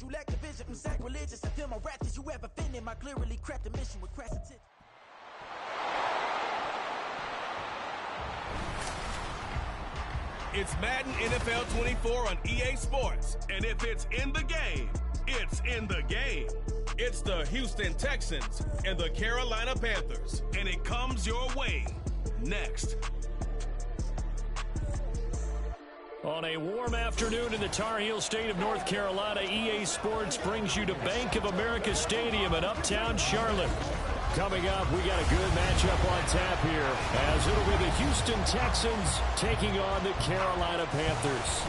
You lack the vision from sacrilegious. I feel more ratchet you ever offended. My clearly crafted mission with crass intent. It's Madden NFL 24 on EA Sports. And if it's in the game, it's in the game. It's the Houston Texans and the Carolina Panthers. And it comes your way next. On a warm afternoon in the Tar Heel state of North Carolina, EA Sports brings you to Bank of America Stadium in uptown Charlotte. Coming up, we got a good matchup on tap here, as it'll be the Houston Texans taking on the Carolina Panthers.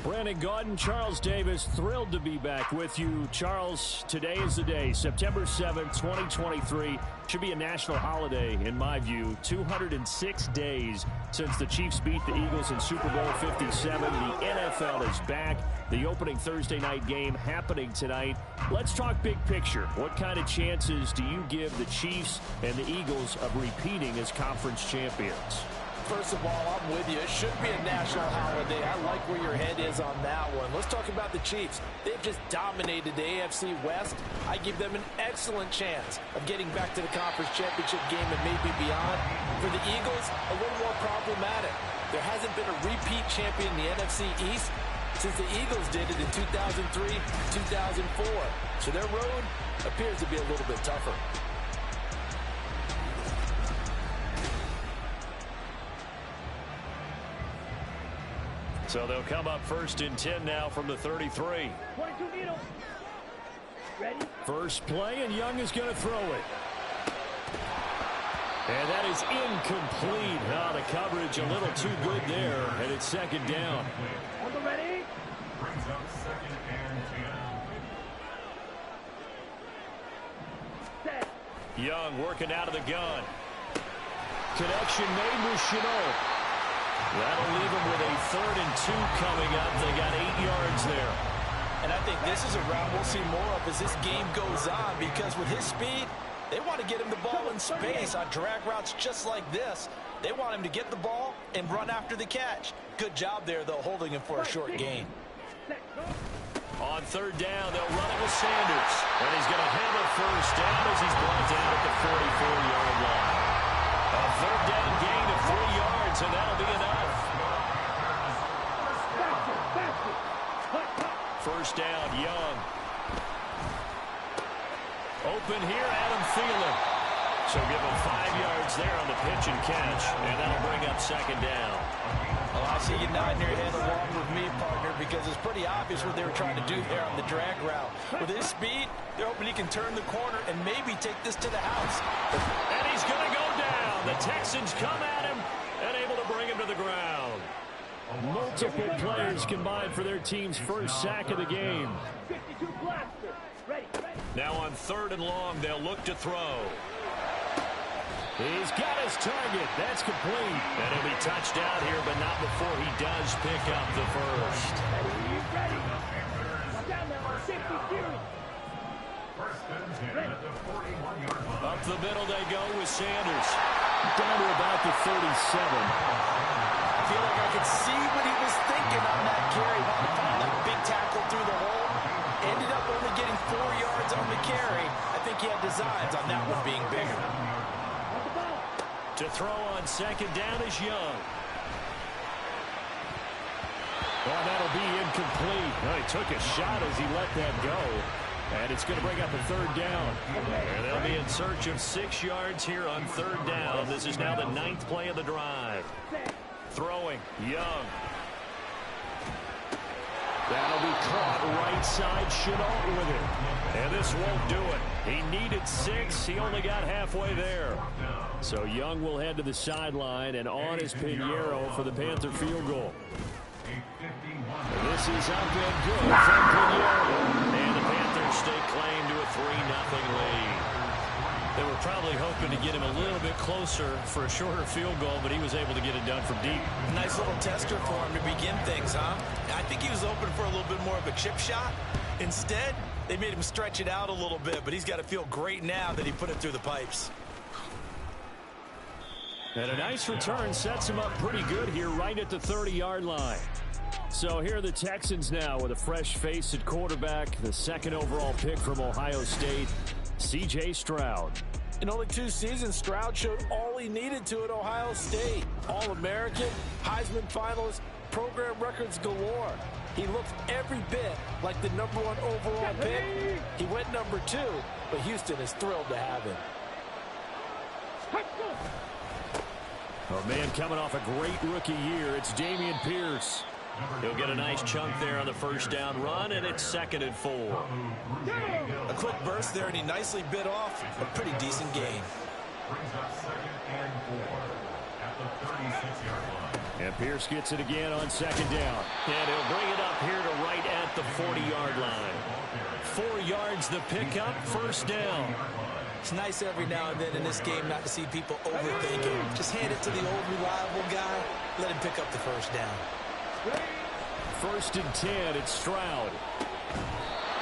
Brandon Gaudin, Charles Davis, thrilled to be back with you. Charles, today is the day, September 7th, 2023. Should be a national holiday, in my view. 206 days since the Chiefs beat the Eagles in Super Bowl 57. The NFL is back. The opening Thursday night game happening tonight. Let's talk big picture. What kind of chances do you give the Chiefs and the Eagles of repeating as conference champions? First of all, I'm with you. It should be a national holiday. I like where your head is on that one. Let's talk about the Chiefs. They've just dominated the AFC West. I give them an excellent chance of getting back to the conference championship game and maybe beyond. For the Eagles, a little more problematic. There hasn't been a repeat champion in the NFC East since the Eagles did it in 2003, 2004. So their road appears to be a little bit tougher. So they'll come up first and 10 now from the 33. Ready? First play, and Young is going to throw it. And that is incomplete. Now the coverage a little too good there, and it's second down. Ready? Brings up second and 10. Set. Young working out of the gun. Connection made with Chenault. That'll leave them with a 3rd and 2 coming up. They got 8 yards there. And I think this is a route we'll see more of as this game goes on, because with his speed, they want to get him the ball in space on drag routes just like this. They want him to get the ball and run after the catch. Good job there, though, holding him for a short gain. On 3rd down, they'll run it with Sanders. And he's going to handle first down as he's brought down at the 44-yard line. A 3rd down gain of 3 yards, and that'll be enough. First down, Young. Open here, Adam Thielen. So give him 5 yards there on the pitch and catch, and that'll bring up second down. Well, I see you nodding your head along with me, partner, because it's pretty obvious what they were trying to do there on the drag route. With his speed, they're hoping he can turn the corner and maybe take this to the house. And he's going to go down. The Texans come at him and able to bring him to the ground. Multiple players combined for their team's first sack of the game. 52 blaster. Ready. Now on 3rd and long, they'll look to throw. He's got his target. That's complete. And he'll be touched out here, but not before he does pick up the first. Ready. Watch out now. Safety theory. First and 10 at the 41-yard line. Up the middle they go with Sanders. Down to about the 37. I feel like I could see what he was thinking on that carry. That big tackle through the hole. Ended up only getting 4 yards on the carry. I think he had designs on that one being bigger. To throw on second down is Young. Well, that'll be incomplete. Well, he took a shot as he let that go. And it's going to bring up a 3rd down. And they'll be in search of 6 yards here on 3rd down. This is now the 9th play of the drive. Throwing, Young. That'll be caught right side, Chenault with it. And this won't do it. He needed 6. He only got halfway there. So Young will head to the sideline, and on is Pinheiro for the Panther field goal. And this is up and good from Pinheiro. And the Panthers stake claim to a 3-0 lead. They were probably hoping to get him a little bit closer for a shorter field goal, but he was able to get it done from deep. Nice little tester for him to begin things, huh? I think he was open for a little bit more of a chip shot. Instead, they made him stretch it out a little bit, but he's got to feel great now that he put it through the pipes. And a nice return sets him up pretty good here right at the 30-yard line. So here are the Texans now with a fresh face at quarterback, the second overall pick from Ohio State, C.J. Stroud. In only 2 seasons, Stroud showed all he needed to at Ohio State. All-American, Heisman finalist, program records galore. He looks every bit like the #1 overall pick. He went #2, but Houston is thrilled to have him. A man coming off a great rookie year, it's Dameon Pierce. He'll get a nice chunk there on the first down run, and it's 2nd and 4. A quick burst there, and he nicely bit off a pretty decent gain. Brings up 2nd and 4 at the 36-yard line. And Pierce gets it again on 2nd down. And he'll bring it up here to right at the 40-yard line. 4 yards the pickup, 1st down. It's nice every now and then in this game not to see people overthinking. Just hand it to the old reliable guy. Let him pick up the 1st down. 1st and 10, it's Stroud.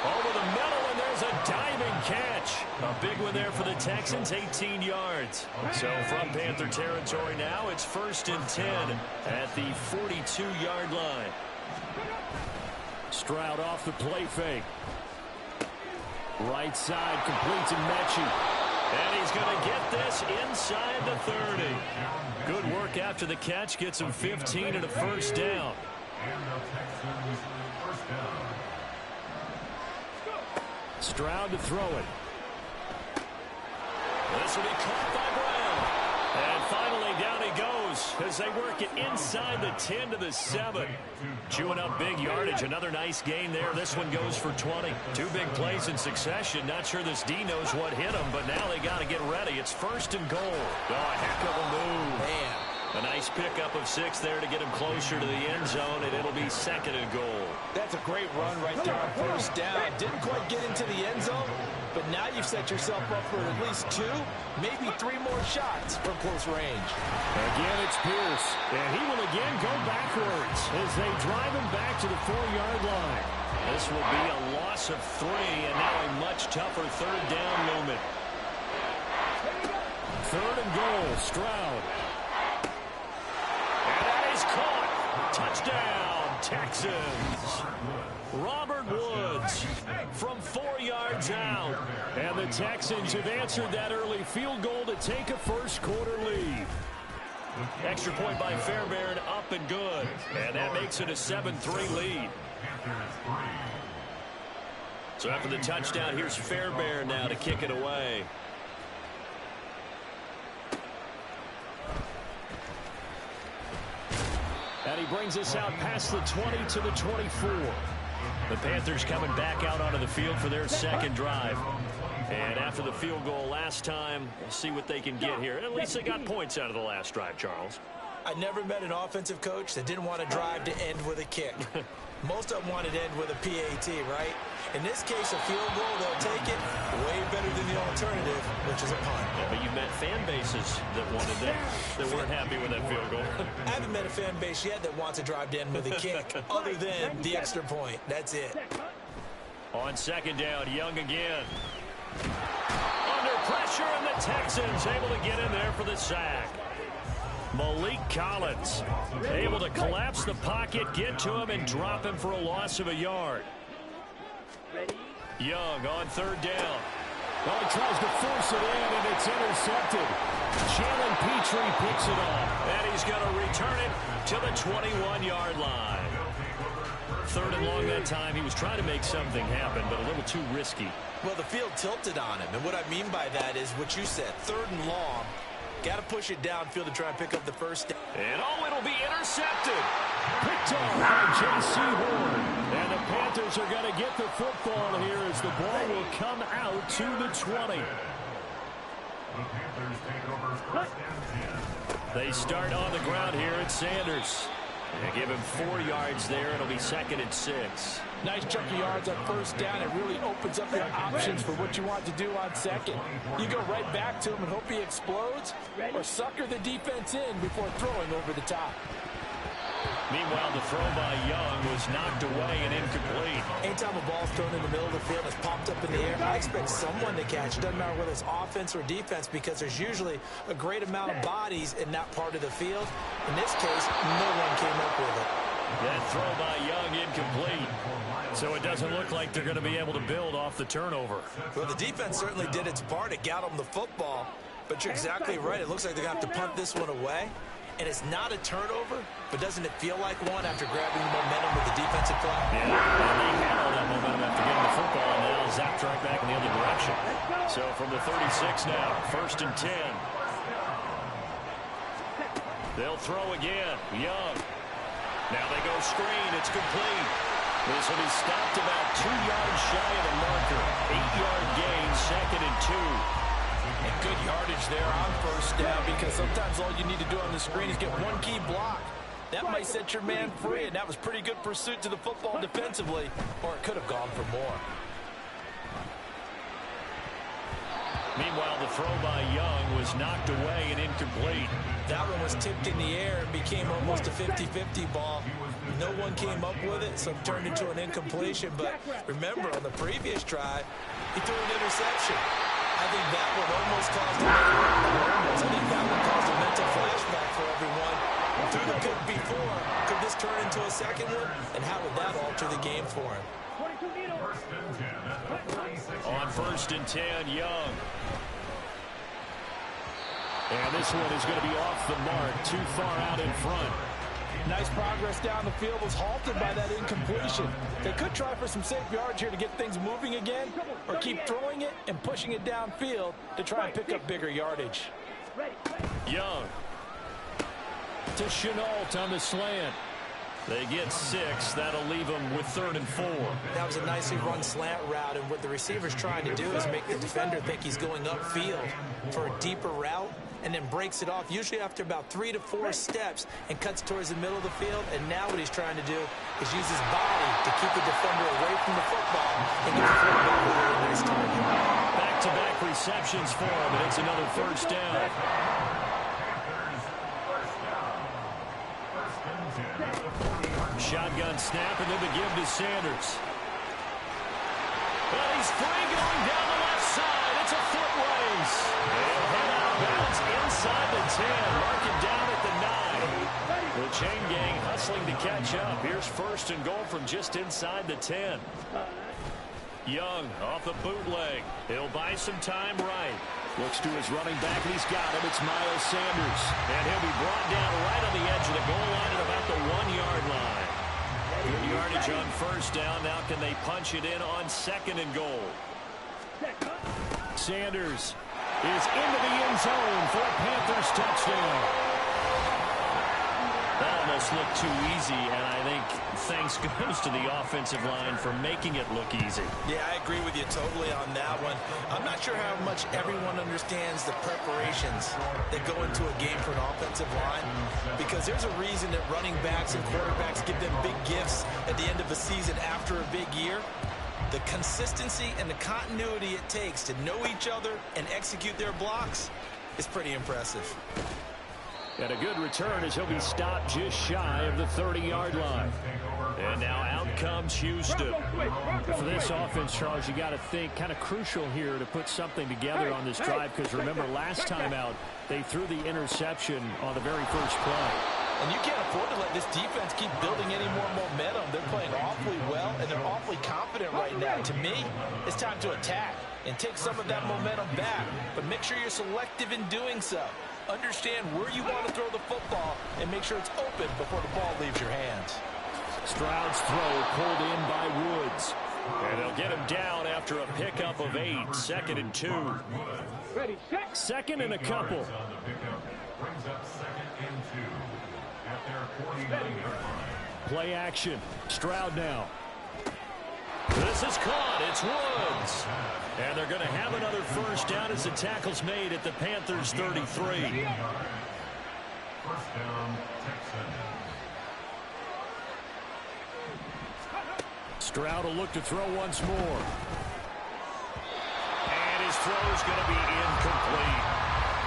Over the middle, and there's a diving catch. A big one there for the Texans, 18 yards. So from Panther territory now, it's 1st and 10 at the 42-yard line. Stroud off the play fake. Right side, complete to Mechie. And he's going to get this inside the 30. Good work after the catch, gets him 15 and a 1st down. And the Texans 1st down. Stroud to throw it. This will be caught by Brown. And finally down he goes as they work it inside the 10 to the 7. Chewing up big yardage. Another nice gain there. This one goes for 20. 2 big plays in succession. Not sure this D knows what hit him, but now they got to get ready. It's 1st and goal. Oh, a heck of a move. Man. A nice pickup of 6 there to get him closer to the end zone, and it'll be 2nd and goal. That's a great run right there on 1st down. Didn't quite get into the end zone, but now you've set yourself up for at least 2, maybe 3 more shots from close range. Again, it's Pierce, and he will again go backwards as they drive him back to the 4-yard line. This will be a loss of 3, and now a much tougher 3rd down movement. 3rd and goal, Stroud. Caught. Touchdown, Texans. Robert Woods from 4 yards out. And the Texans have answered that early field goal to take a first-quarter lead. Extra point by Fairbairn, up and good. And that makes it a 7-3 lead. So after the touchdown, here's Fairbairn now to kick it away. And he brings us out past the 20 to the 24. The Panthers coming back out onto the field for their 2nd drive. And after the field goal last time, we'll see what they can get here. At least they got points out of the last drive, Charles. I never met an offensive coach that didn't want to drive to end with a kick. Most of them wanted to end with a PAT, right? In this case, a field goal, they'll take it way better than the alternative, which is a punt. Yeah, but you met fan bases that wanted that, that weren't happy with that field goal. I haven't met a fan base yet that wants to drive to end with a kick, other than the extra point. That's it. On 2nd down, Young again. Under pressure, and the Texans able to get in there for the sack. Malik Collins able to collapse the pocket, get to him, and drop him for a loss of a yard. Young on 3rd down. Well, he tries to force it in, and it's intercepted. Jalen Petrie picks it off, and he's going to return it to the 21-yard line. 3rd and long that time. He was trying to make something happen, but a little too risky. Well, the field tilted on him, and what I mean by that is what you said, 3rd and long. Got to push it downfield to try and pick up the 1st down. And it'll be intercepted. Picked off by J.C. Horn. And the Panthers are going to get the football here as the ball will come out to the 20. The Panthers take over 1st and 10. They start on the ground here at Sanders. They give him 4 yards there. It'll be 2nd and 6. Nice chunk of yards on 1st down. It really opens up your options for what you want to do on 2nd. You go right back to him and hope he explodes, or sucker the defense in before throwing over the top. Meanwhile, the throw by Young was knocked away and incomplete. Anytime a ball's thrown in the middle of the field and it's popped up in the air, I expect someone to catch. It doesn't matter whether it's offense or defense, because there's usually a great amount of bodies in that part of the field. In this case, no one came up with it. That throw by Young incomplete. So it doesn't look like they're going to be able to build off the turnover. Well, the defense certainly did its part. It got them the football. But you're exactly right. It looks like they're going to have to punt this one away. And it's not a turnover, but doesn't it feel like one after grabbing the momentum with the defensive play? Yeah, and they had all that momentum after getting the football, and now zapped right back in the other direction. So from the 36 now, 1st and 10. They'll throw again. Young. Now they go screen. It's complete. This will be stopped about 2 yards shy of the marker. 8-yard gain, 2nd and 2. And good yardage there on 1st down, because sometimes all you need to do on the screen is get one key block. That might set your man free, and that was pretty good pursuit to the football defensively, or it could have gone for more. Meanwhile, the throw by Young was knocked away and incomplete. That one was tipped in the air and became almost a 50-50 ball. No one came up with it, so it turned into an incompletion. But remember, on the previous drive, he threw an interception. I think that one almost caused a mental flashback for everyone. Threw the pick before. Could this turn into a second one? And how would that alter the game for him? On 1st and 10, Young. And this one is going to be off the mark, too far out in front. Nice progress down the field, was halted by that incompletion. They could try for some safe yards here to get things moving again, or keep throwing it and pushing it downfield to try and pick up bigger yardage. Young to Chenault on the slant. They get 6. That'll leave them with 3rd and 4. That was a nicely run slant route, and what the receiver's trying to do is make the defender think he's going upfield for a deeper route, and then breaks it off, usually after about 3 to 4 steps, and cuts towards the middle of the field. And now what he's trying to do is use his body to keep the defender away from the football and get the quarterback a really nice target. Back-to-back receptions for him, and it's another 1st down. Shotgun snap, and then the give to Sanders. Well, he's free going down the left side. It's a foot race. They'll head out of bounds inside the 10. Mark it down at the 9. The chain gang hustling to catch up. Here's 1st and goal from just inside the 10. Young off the bootleg. He'll buy some time right. Looks to his running back, and he's got him. It's Miles Sanders. And he'll be brought down right on the edge of the goal line at about the 1-yard line. Good yardage on 1st down. Now can they punch it in on 2nd and goal? Sanders is into the end zone for a Panthers touchdown. That almost looked too easy, and I think thanks goes to the offensive line for making it look easy. Yeah, I agree with you totally on that one. I'm not sure how much everyone understands the preparations that go into a game for an offensive line, because there's a reason that running backs and quarterbacks give them big gifts at the end of a season after a big year. The consistency and the continuity it takes to know each other and execute their blocks is pretty impressive. And a good return as he'll be stopped just shy of the 30-yard line. And now out comes Houston. For this offense, Charles, you got to think kind of crucial here to put something together on this drive, because remember last time out they threw the interception on the very first play. And you can't afford to let this defense keep building any more momentum. They're playing awfully well, and they're awfully confident right now. To me, it's time to attack and take some of that momentum back, but make sure you're selective in doing so. Understand where you want to throw the football and make sure it's open before the ball leaves your hands. Stroud's throw pulled in by Woods. And they'll get him down after a pickup of 8. 2nd and 2. 2nd and a couple. Play action. Stroud now. This is caught. It's Woods. And they're going to have another 1st down as the tackle's made at the Panthers 33. 1st down, Texans. Stroud will look to throw once more. And his throw's going to be incomplete.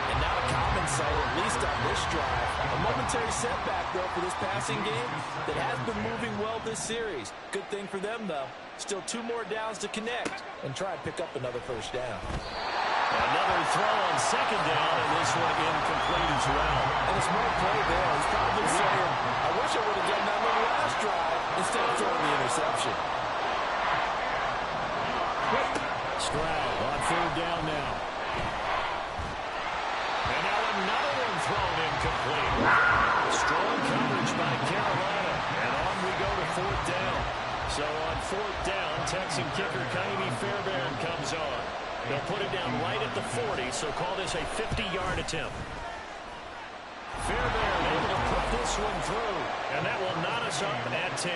And not a common sight, at least on this drive. A momentary setback, though, for this passing game that has been moving well this series. Good thing for them, though. Still 2 more downs to connect and try and pick up another 1st down. Another throw on 2nd down, and this one incomplete as well. And a smart play there. He's probably saying, I wish I would have done that one last drive instead of throwing the interception. Stroud on third down now. And now another one thrown incomplete. Strong coverage by Carolina. And on we go to fourth down. So on fourth down, Texan kicker Kaimi Fairbairn comes on. They'll put it down right at the 40, so call this a 50-yard attempt. Fairbairn able to put this one through, and that will knot us up at 10.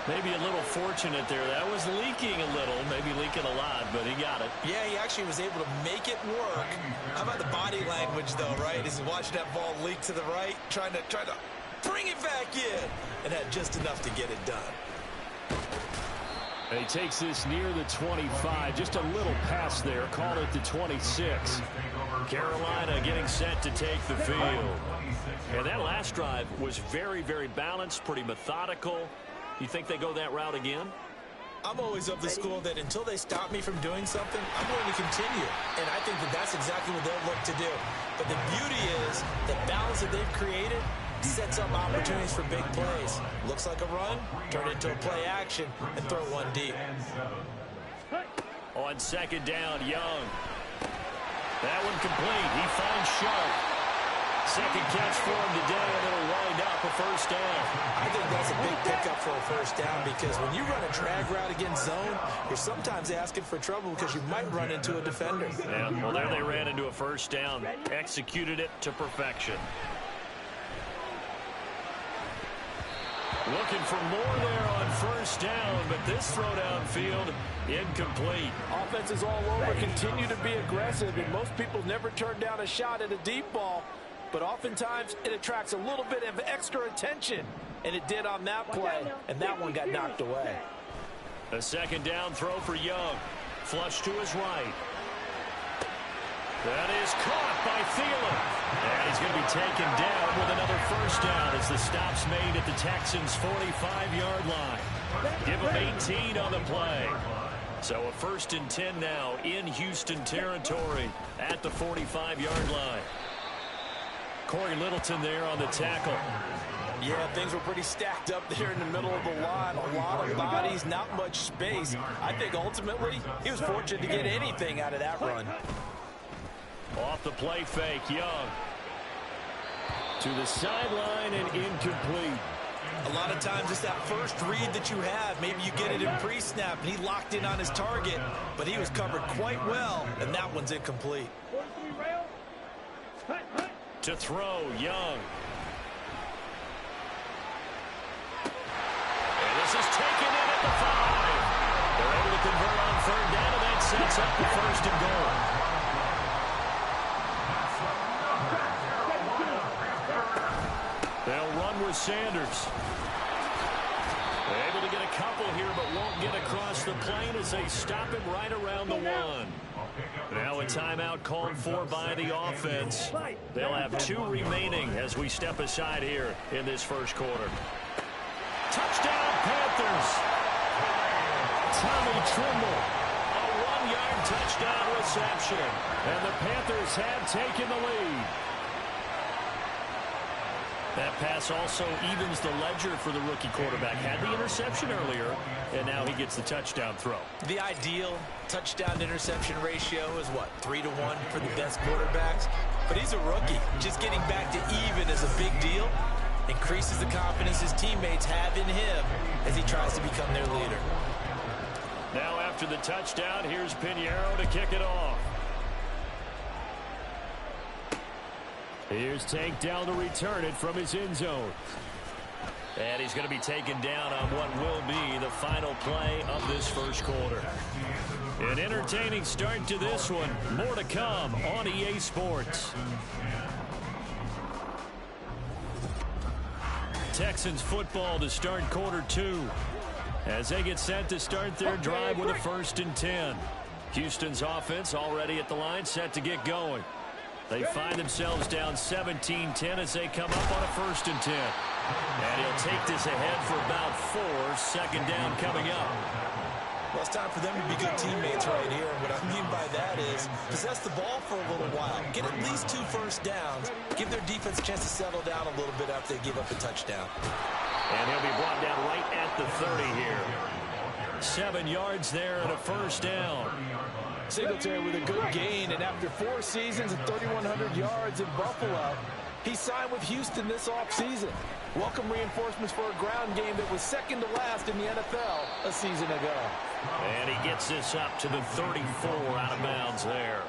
Maybe a little fortunate there. That was leaking a little, maybe leaking a lot, but he got it. Yeah, he actually was able to make it work. How about the body language, though, right? As he watched that ball leak to the right, trying to bring it back in, and had just enough to get it done. He takes this near the 25, just a little pass there, call it the 26. Carolina getting set to take the field. And that last drive was very, very balanced, pretty methodical. You think they go that route again? I'm always of the school that until they stop me from doing something, I'm going to continue. And I think that that's exactly what they'll look to do. But the beauty is the balance that they've created sets up opportunities for big plays. Looks like a run, turn it into a play action, and throw one deep. On second down, Young. That one complete. He finds Sharp. Second catch for him today, and it'll wind up a first down. I think that's a big pickup for a first down because when you run a drag route against zone, you're sometimes asking for trouble because you might run into a defender. Yeah, well, there they ran into a first down. Executed it to perfection. Looking for more there on first down, but this throw downfield incomplete. Offenses all over continue to be aggressive, and most people never turn down a shot at a deep ball. But oftentimes it attracts a little bit of extra attention, and it did on that play, and that one got knocked away. A second down throw for Young. Flush to his right. That is caught by Thielen. And he's going to be taken down with another first down as the stop's made at the Texans' 45-yard line. Give him 18 on the play. So a 1st and 10 now in Houston territory at the 45-yard line. Corey Littleton there on the tackle. Yeah, things were pretty stacked up there in the middle of the line. A lot of bodies, not much space. I think ultimately he was fortunate to get anything out of that run. Off the play fake, Young. To the sideline and incomplete. A lot of times it's that first read that you have. Maybe you get it in pre-snap, and he locked in on his target, but he was covered quite well, and that one's incomplete. To throw, Young. And this is taken in at the 5. They're able to convert on third down, and that sets up the 1st and goal. They'll run with Sanders. They're able to get a couple here, but won't get across the plane as they stop him right around the 1. Now a timeout called for by the offense. They'll have 2 remaining as we step aside here in this first quarter. Touchdown, Panthers. Tommy Trimble. A 1-yard touchdown reception. And the Panthers have taken the lead. That pass also evens the ledger for the rookie quarterback. Had the interception earlier, and now he gets the touchdown throw. The ideal touchdown-interception ratio is, what, 3-1 for the best quarterbacks? But he's a rookie. Just getting back to even is a big deal. Increases the confidence his teammates have in him as he tries to become their leader. Now after the touchdown, here's Pinheiro to kick it off. Here's Tank down to return it from his end zone. And he's going to be taken down on what will be the final play of this first quarter. An entertaining start to this one. More to come on EA Sports. Texans football to start quarter 2 as they get set to start their drive with a 1st and 10. Houston's offense already at the line, set to get going. They find themselves down 17-10 as they come up on a 1st and 10. And he'll take this ahead for about 4. 2nd down coming up. Well, it's time for them to be good teammates right here. What I mean by that is possess the ball for a little while. Get at least 2 first downs. Give their defense a chance to settle down a little bit after they give up a touchdown. And he'll be brought down right at the 30 here. 7 yards there and a first down. Singletary with a good gain, and after 4 seasons and 3,100 yards in Buffalo, he signed with Houston this offseason. Welcome reinforcements for a ground game that was second to last in the NFL a season ago. And he gets this up to the 34 out of bounds there.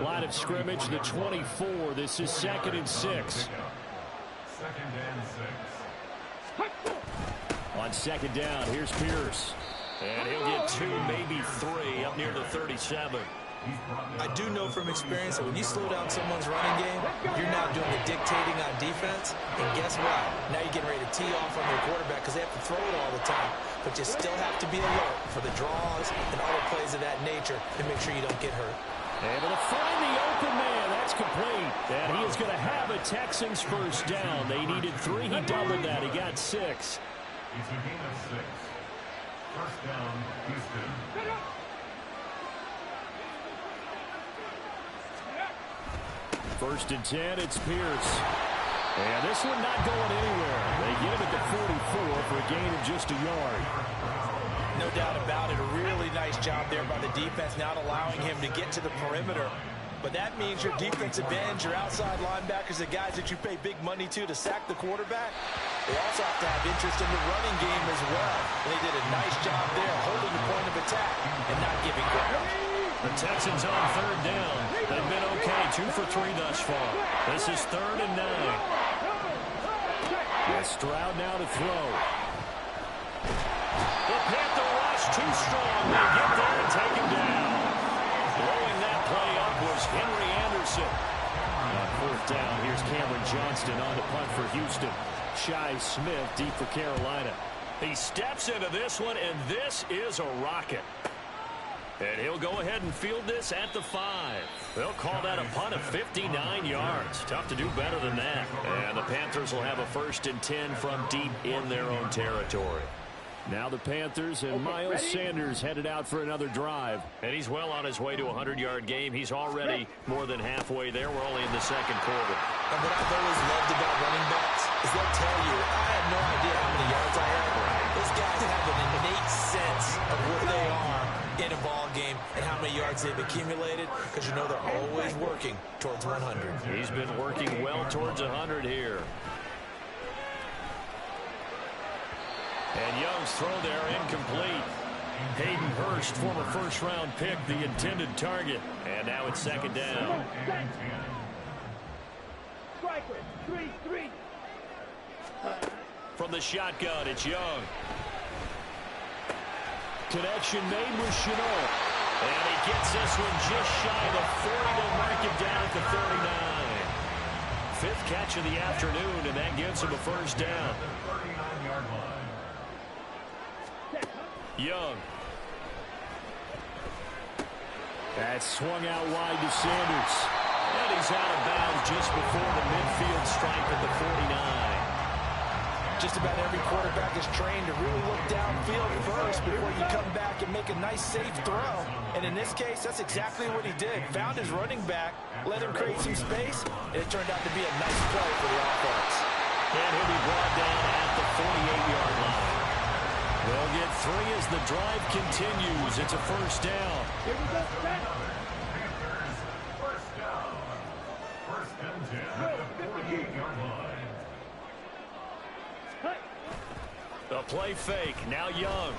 Line of scrimmage, the 24. This is 2nd and 6. 2nd and 6. On 2nd down, here's Pierce. And he'll get 2, maybe 3 up near the 37. I do know from experience that when you slow down someone's running game, you're now doing the dictating on defense. And guess what? Now you're getting ready to tee off on their quarterback because they have to throw it all the time. But you still have to be alert for the draws and other plays of that nature to make sure you don't get hurt. Able to find the open man. That's complete. And he is going to have a Texans first down. They needed 3. He doubled that. He got 6. It's a gain of 6. First down, Houston. First and 10, it's Pierce. And this one not going anywhere. They get him at the 44 for a gain of just a yard. No doubt about it. A really nice job there by the defense, not allowing him to get to the perimeter. But that means your defensive ends, your outside linebackers, the guys that you pay big money to sack the quarterback, they also have to have interest in the running game as well. And they did a nice job there holding the point of attack and not giving ground. The Texans on 3rd down. They've been okay, 2 for 3 thus far. This is 3rd and 9. And Stroud now to throw. The Panther rush too strong. They get there and take him down. Blowing that play up was Henry Anderson. On 4th down, here's Cameron Johnston on the punt for Houston. Shi Smith deep for Carolina. He steps into this one, and this is a rocket. And he'll go ahead and field this at the 5. They'll call that a punt of 59 yards. Tough to do better than that. And the Panthers will have a 1st and 10 from deep in their own territory. Now the Panthers and Miles Sanders headed out for another drive. And he's well on his way to a 100-yard game. He's already more than halfway there. We're only in the 2nd quarter. And what I've always loved about running backs is they'll tell you, I have no idea how many yards I have. Those guys have an innate sense of where they are in a ball game and how many yards they've accumulated, because you know they're always working towards 100. He's been working well towards 100 here. And Young's throw there incomplete. Hayden Hurst, former 1st-round pick, the intended target. And now it's 2nd down. From the shotgun, it's Young. Connection made with Chenault. And he gets this one just shy of the 40 to mark him down at the 39. 5th catch of the afternoon, and that gives him a first down. Young. That swung out wide to Sanders. And he's out of bounds just before the midfield stripe at the 49. Just about every quarterback is trained to really look downfield first before you come back and make a nice, safe throw. And in this case, that's exactly what he did. Found his running back, let him create some space, and it turned out to be a nice play for the offense. And he'll be brought down at the 48-yard line. They'll get 3 as the drive continues. It's a first down. Here we go, first down. 1st and 10 at the 48-yard line. The play fake. Now Young.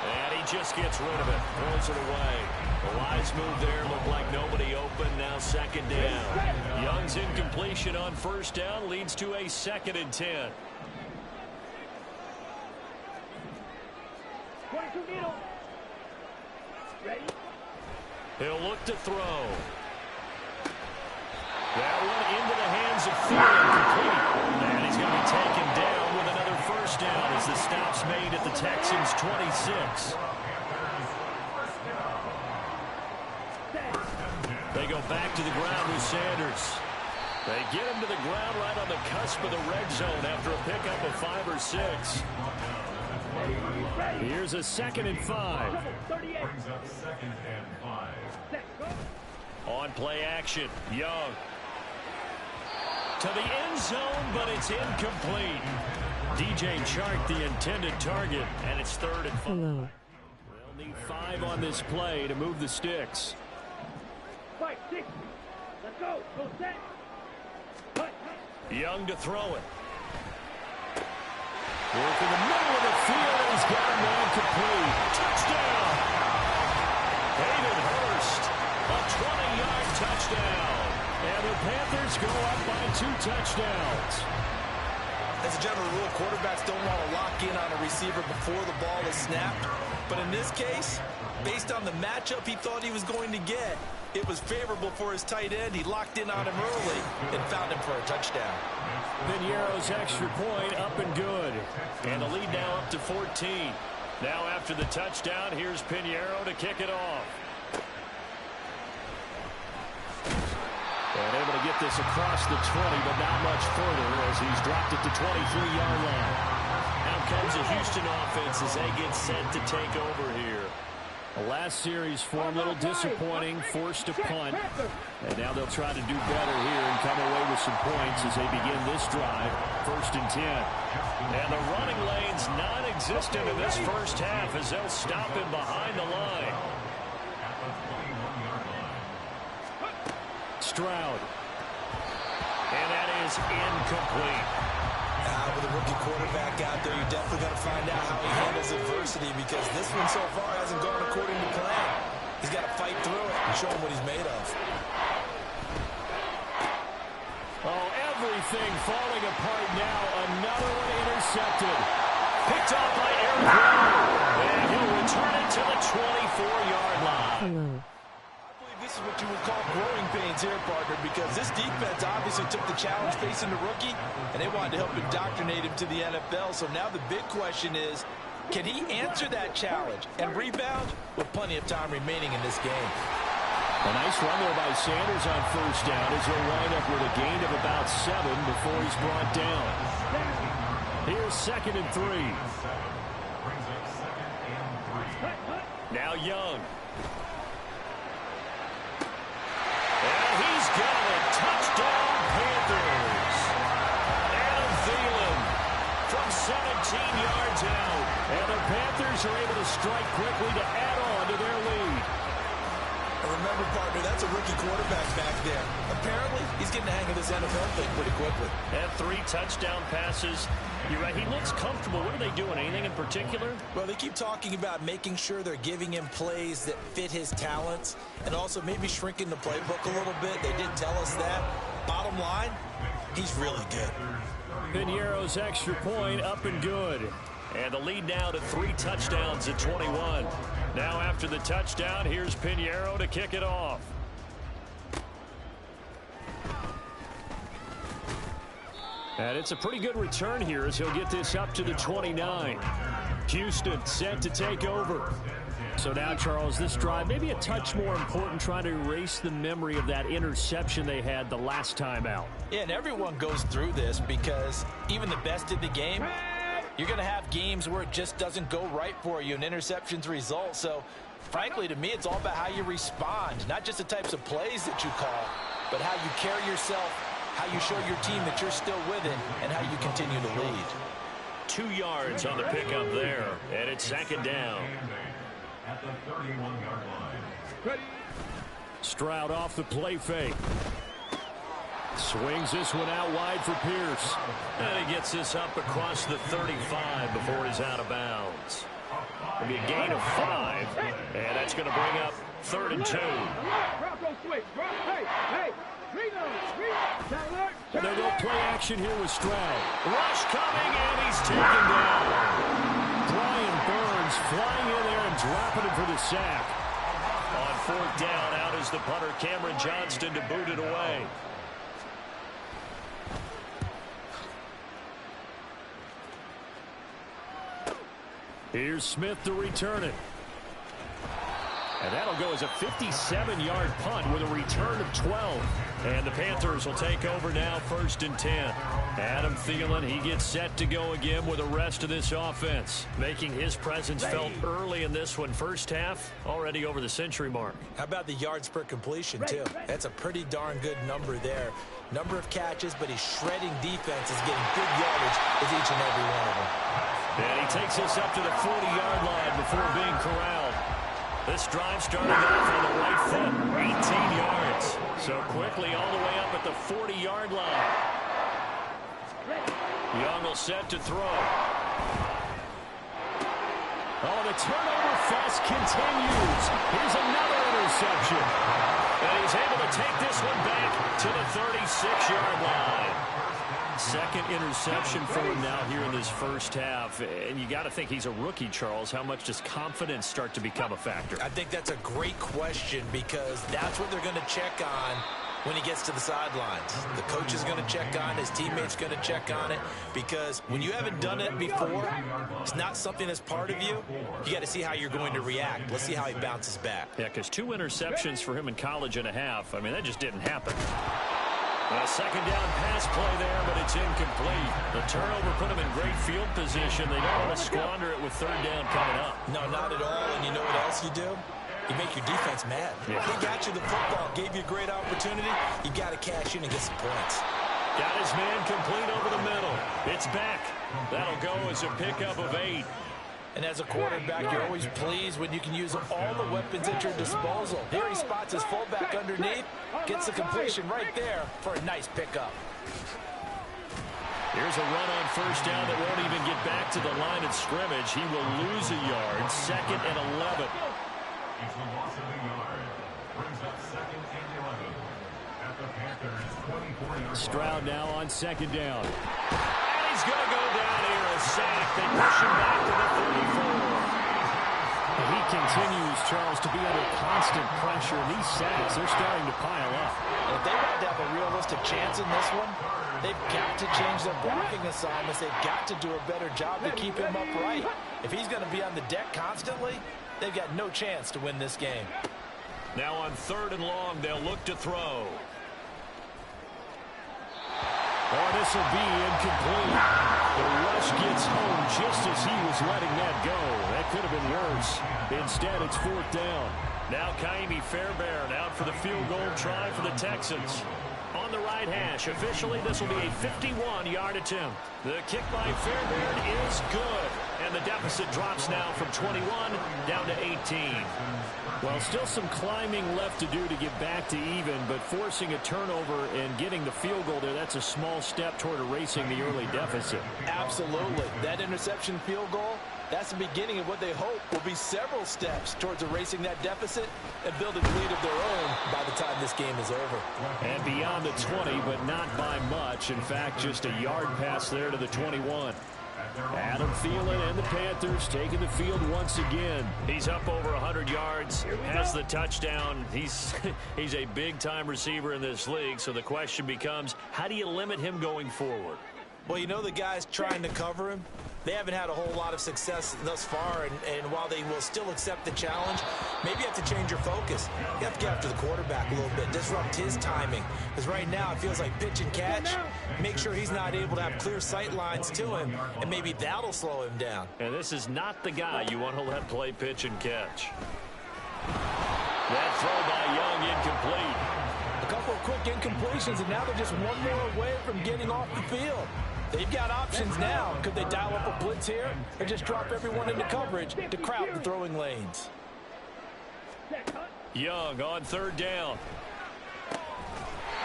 And he just gets rid of it. Throws it away. The wise move there. Looked like nobody open. Now 2nd down. Young's incompletion on 1st down leads to a 2nd and 10. He'll look to throw. That one into the hands of Thielen, complete. And he's going to be taken down with another first down as the stop's made at the Texans' 26. They go back to the ground with Sanders. They get him to the ground right on the cusp of the red zone after a pickup of 5 or 6. Here's a 2nd and 5. Brings up 2nd and 5. On play action, Young. to the end zone, but it's incomplete. DJ Chark, the intended target, and it's 3rd and 5. They'll need 5 on this play to move the sticks. 5, 6. Let's go. Go set. Young to throw it. Work in the middle of the field, and he's got a man complete. Touchdown! David Hurst, a 20-yard touchdown. And the Panthers go up by 2 touchdowns. As a general rule, quarterbacks don't want to lock in on a receiver before the ball is snapped. But in this case, based on the matchup he thought he was going to get, it was favorable for his tight end. He locked in on him early and found him for a touchdown. Piñeiro's extra point up and good. And the lead now up to 14. Now after the touchdown, here's Piñeiro to kick it off. And able to get this across the 20, but not much further as he's dropped it to 23-yard line. Now comes the Houston offense as they get set to take over here. The last series for him, a little disappointing, forced a punt. And now they'll try to do better here and come away with some points as they begin this drive. 1st and 10. And the running lane's non-existent in this first half as they'll stop him behind the line. Stroud. And that is incomplete. With a rookie quarterback out there, you're definitely going to find out how he handles adversity because this one so far hasn't gone according to plan. He's got to fight through it and show him what he's made of. Oh, everything falling apart now. Another one intercepted. Picked off by Aaron Brown. And he'll return it to the 24-yard line. This is what you would call growing pains here, partner, because this defense obviously took the challenge facing the rookie, and they wanted to help indoctrinate him to the NFL. So now the big question is, can he answer that challenge and rebound with plenty of time remaining in this game? A nice run there by Sanders on 1st down as he'll wind up with a gain of about 7 before he's brought down. Here's 2nd and 3. Now Young. And he's got it. Touchdown, Panthers. Adam Thielen from 17 yards out. And the Panthers are able to strike quickly to add on to their lead. Remember, partner, that's a rookie quarterback back there. Apparently, he's getting the hang of this NFL thing pretty quickly. And 3 touchdown passes. You're right, he looks comfortable. What are they doing? Anything in particular? Well, they keep talking about making sure they're giving him plays that fit his talents and also maybe shrinking the playbook a little bit. They did tell us that. Bottom line, he's really good. Piñeiro's extra point up and good. And the lead now to 3 touchdowns at 21. Now after the touchdown, here's Piñeiro to kick it off. And it's a pretty good return here as he'll get this up to the 29. Houston set to take over. So now, Charles, this drive maybe a touch more important, trying to erase the memory of that interception they had the last time out. Yeah, and everyone goes through this because even the best in the game, you're going to have games where it just doesn't go right for you and interceptions result. So, frankly, to me, it's all about how you respond, not just the types of plays that you call, but how you carry yourself, how you show your team that you're still with it, and how you continue to lead. 2 yards on the pickup there, and it's 2nd down. At the 31-yard line. Stroud off the play fake. Swings this one out wide for Pierce. And he gets this up across the 35 before he's out of bounds. It'll be a gain of 5, and that's going to bring up 3rd and 2. And they're going to play action here with Stroud. Rush coming, and he's taken down. Brian Burns flying in there and dropping it for the sack. On 4th down, out is the punter, Cameron Johnston, to boot it away. Here's Smith to return it. And that'll go as a 57-yard punt with a return of 12. And the Panthers will take over now, 1st and 10. Adam Thielen, he gets set to go again with the rest of this offense, making his presence felt early in this one. First half, already over the century mark. How about the yards per completion, too? That's a pretty darn good number there. Number of catches, but he's shredding defenses, getting good yardage with each and every one of them. And he takes us up to the 40-yard line before being corralled. This drive started off on the right foot, 18 yards. So quickly all the way up at the 40-yard line. Young will set to throw. Oh, the turnover fest continues. Here's another interception. And he's able to take this one back to the 36-yard line. Second interception for him now here in this first half. And you got to think he's a rookie, Charles. How much does confidence start to become a factor? I think that's a great question because that's what they're going to check on when he gets to the sidelines. The coach is going to check on it. His teammates going to check on it because when you haven't done it before, it's not something that's part of you. You got to see how you're going to react. Let's see how he bounces back. Yeah, because 2 interceptions for him in college and a half. I mean, that just didn't happen. A second down pass play there, but it's incomplete. The turnover put them in great field position. They don't want to squander it with 3rd down coming up. No, not at all. And you know what else you do? You make your defense mad. Yeah. They got you the football, gave you a great opportunity. You got to cash in and get some points. Got his man complete over the middle. It's back. That'll go as a pickup of 8. And as a quarterback, you're always pleased when you can use all the weapons at your disposal. Here he spots his fullback underneath, gets the completion right there for a nice pickup. Here's a run on 1st down that won't even get back to the line of scrimmage. He will lose a yard. 2nd and 11. It's the loss of a yard. Brings up 2nd and 11 at the Panthers 24-yard. Stroud now on 2nd down. And he's going to go down here, a sack. They push him back to the 34. He continues, Charles, to be under constant pressure. These sacks, they're starting to pile up. If they want to have a realistic chance in this one, they've got to change their blocking assignments. They've got to do a better job to keep him upright. If he's going to be on the deck constantly, they've got no chance to win this game. Now on 3rd and long, they'll look to throw. Oh, this will be incomplete. The rush gets home just as he was letting that go. That could have been worse. Instead, it's 4th down. Now Kaimi Fairbairn out for the field goal try for the Texans. On the right hash, officially this will be a 51-yard attempt. The kick by Fairbairn is good. And the deficit drops now from 21 down to 18. Well, still some climbing left to do to get back to even, but forcing a turnover and getting the field goal there, that's a small step toward erasing the early deficit. Absolutely. That interception field goal, that's the beginning of what they hope will be several steps towards erasing that deficit and building a lead of their own by the time this game is over. And beyond the 20, but not by much. In fact, just a yard pass there to the 21. Adam Thielen and the Panthers taking the field once again. He's up over 100 yards, has the touchdown. He's a big-time receiver in this league, so the question becomes, how do you limit him going forward? Well, you know the guys trying to cover him, they haven't had a whole lot of success thus far, and while they will still accept the challenge, maybe you have to change your focus. You have to get after the quarterback a little bit, disrupt his timing. Because right now it feels like pitch and catch. Make sure he's not able to have clear sight lines to him, and maybe that'll slow him down. And this is not the guy you want to let play pitch and catch. That throw by Young incomplete. A couple of quick incompletions, and now they're just one more away from getting off the field. They've got options now. Could they dial up a blitz here or just drop everyone into coverage to crowd the throwing lanes? Young on 3rd down.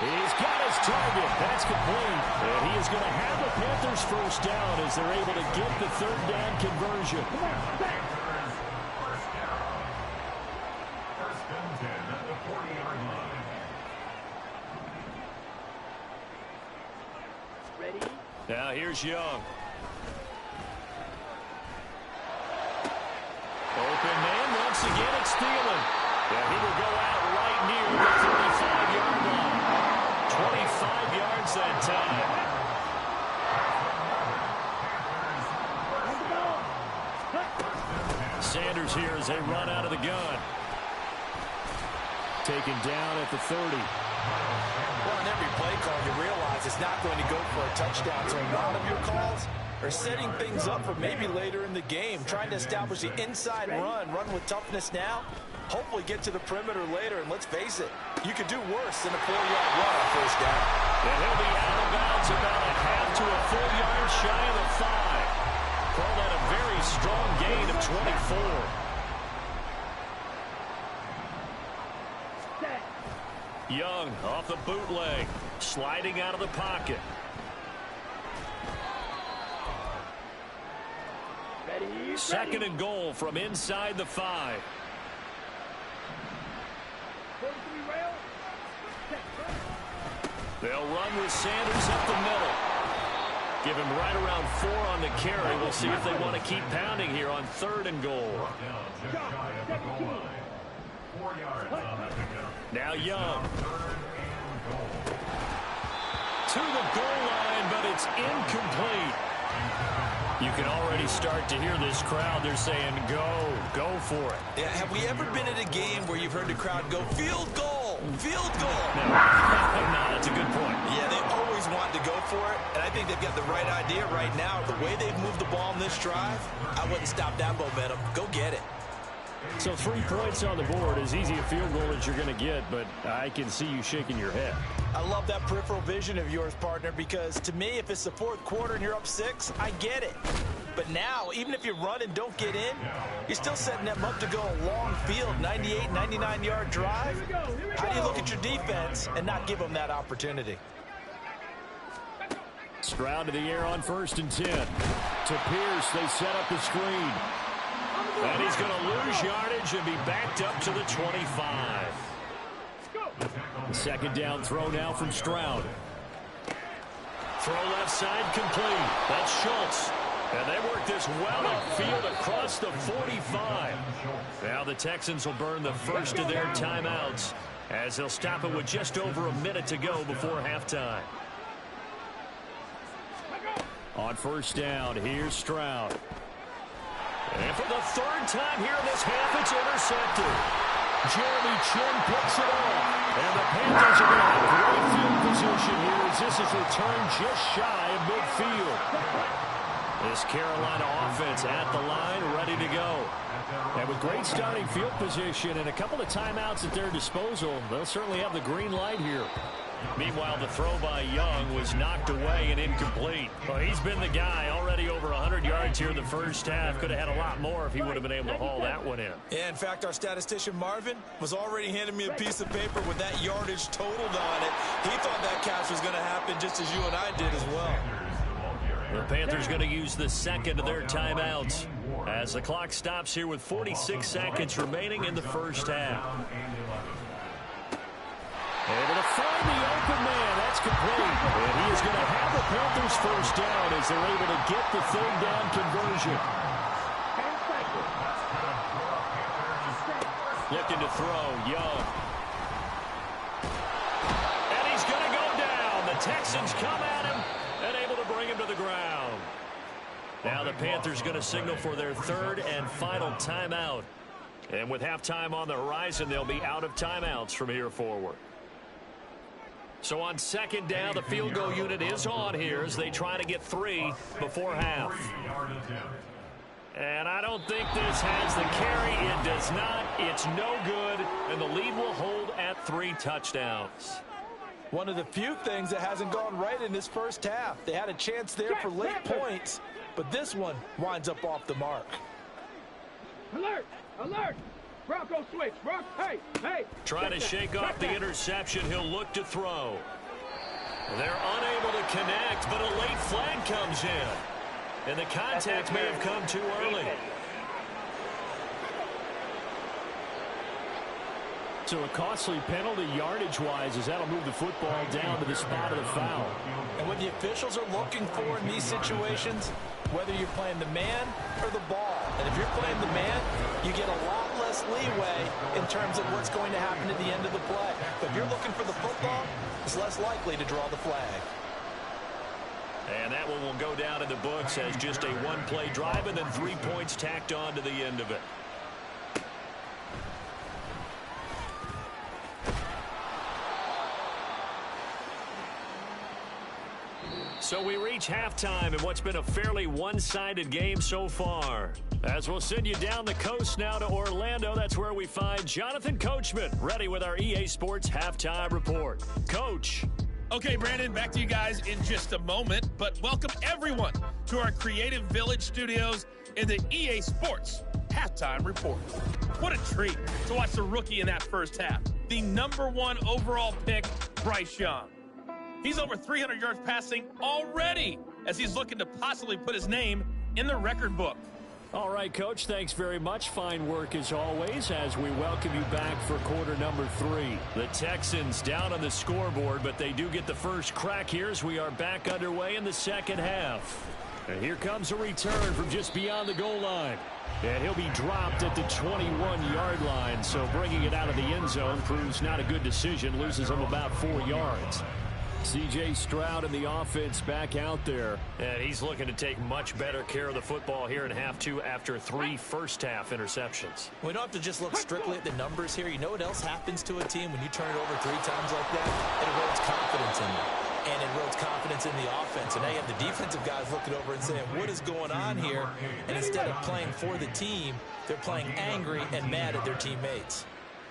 He's got his target. That's complete. And he is going to have the Panthers 1st down as they're able to get the 3rd down conversion. First and 10 at the 40-yard line. Ready? Now here's Young. Open man once again. It's Thielen. Yeah, he will go out right near the 35-yard line. 25 yards that time. Sanders here as they run out of the gun. taken down at the 30. Well, on every play call, you realize it's not going to go for a touchdown. So a lot of your calls are setting things up for maybe later in the game, trying to establish the inside run with toughness now, hopefully get to the perimeter later. And let's face it, you could do worse than a 4-yard run on first down. And he'll be out of bounds about a half to a full yard shy of the 5. Call that a very strong gain of 24. Young off the bootleg, sliding out of the pocket. Second and goal from inside the 5. They'll run with Sanders up the middle. Give him right around 4 on the carry. We'll see if they want to keep pounding here on 3rd and goal. Now Young. To the goal line, but it's incomplete. You can already start to hear this crowd. They're saying, go for it. Yeah, have we ever been at a game where you've heard the crowd go, field goal, field goal? No, that's a good point. Yeah, they always want to go for it, and I think they've got the right idea right now. The way they've moved the ball in this drive, I wouldn't stop that momentum. Go get it. So 3 points on the board, as easy a field goal as you're going to get, but I can see you shaking your head. I love that peripheral vision of yours, partner, because to me, if it's the 4th quarter and you're up 6, I get it. But now, even if you run and don't get in, you're still setting them up to go a long field, 98, 99-yard drive. How do you look at your defense and not give them that opportunity? Stroud to the air on 1st and 10. To Pierce, they set up the screen. And he's going to lose yardage and be backed up to the 25. The second down throw now from Stroud. Throw left side complete. That's Schultz. And they work this well upfield across the 45. Now the Texans will burn the first of their timeouts as they'll stop it with just over a minute to go before halftime. On 1st down, here's Stroud. And for the 3rd time here in this half, it's intercepted. Jeremy Chin picks it off. And the Panthers are going to have great field position here as this is returned just shy of midfield. This Carolina offense at the line, ready to go. And with great starting field position and a couple of timeouts at their disposal, they'll certainly have the green light here. Meanwhile, the throw by Young was knocked away and incomplete. Well, he's been the guy already over 100 yards here in the first half. Could have had a lot more if he would have been able to haul that one in. Yeah, in fact, our statistician Marvin was already handing me a piece of paper with that yardage totaled on it. He thought that catch was going to happen just as you and I did as well. The Panthers going to use the second of their timeouts as the clock stops here with 46 seconds remaining in the first half. Able to find the open man. That's complete. And he is going to have the Panthers first down as they're able to get the 3rd down conversion. Looking to throw, Young. And he's going to go down. The Texans come at him and able to bring him to the ground. Now the Panthers going to signal for their 3rd and final timeout. And with halftime on the horizon, they'll be out of timeouts from here forward. So on 2nd down, the field goal unit is on here as they try to get 3 before half. And I don't think this has the carry. It does not. It's no good. And the lead will hold at 3 touchdowns. One of the few things that hasn't gone right in this first half. They had a chance there for late points, but this one winds up off the mark. Alert! Alert! Bronco switch. Bronco, hey! Trying to shake off the interception. He'll look to throw. They're unable to connect, but a late flag comes in. And the contact may have come too early. So a costly penalty yardage-wise as that'll move the football down to the spot of the foul. And what the officials are looking for in these situations, whether you're playing the man or the ball. And if you're playing the man, you get a lot less leeway in terms of what's going to happen at the end of the play. But if you're looking for the football, it's less likely to draw the flag. And that one will go down in the books as just a one-play drive and then 3 points tacked on to the end of it. So we reach halftime in what's been a fairly one-sided game so far. As we'll send you down the coast now to Orlando, that's where we find Jonathan Coachman, ready with our EA Sports Halftime Report. Coach. Okay, Brandon, back to you guys in just a moment, but welcome everyone to our Creative Village studios in the EA Sports Halftime Report. What a treat to watch the rookie in that first half. The #1 overall pick, Bryce Young. He's over 300 yards passing already as he's looking to possibly put his name in the record book. All right, Coach, thanks very much. Fine work as always as we welcome you back for quarter number 3. The Texans down on the scoreboard, but they do get the first crack here as we are back underway in the second half. And here comes a return from just beyond the goal line. And he'll be dropped at the 21-yard line, so bringing it out of the end zone proves not a good decision, loses him about 4 yards. C.J. Stroud and the offense back out there. And he's looking to take much better care of the football here in half 2 after 3 first-half interceptions. We don't have to just look strictly at the numbers here. You know what else happens to a team when you turn it over 3 times like that? It erodes confidence in you. And it erodes confidence in the offense. And now you have the defensive guys looking over and saying, what is going on here? And instead of playing for the team, they're playing angry and mad at their teammates.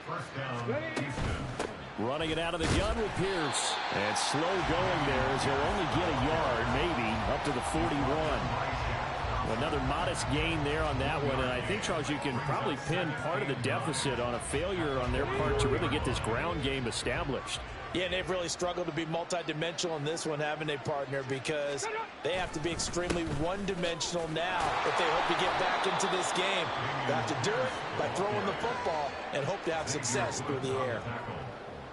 First down, Houston. Running it out of the gun with Pierce. And slow going there as he'll only get a yard, maybe, up to the 41. Another modest gain there on that one. And I think, Charles, you can probably pin part of the deficit on a failure on their part to really get this ground game established. Yeah, and they've really struggled to be multidimensional in this one, haven't they, partner? Because they have to be extremely one-dimensional now if they hope to get back into this game. They have to do it by throwing the football and hope to have success through the air.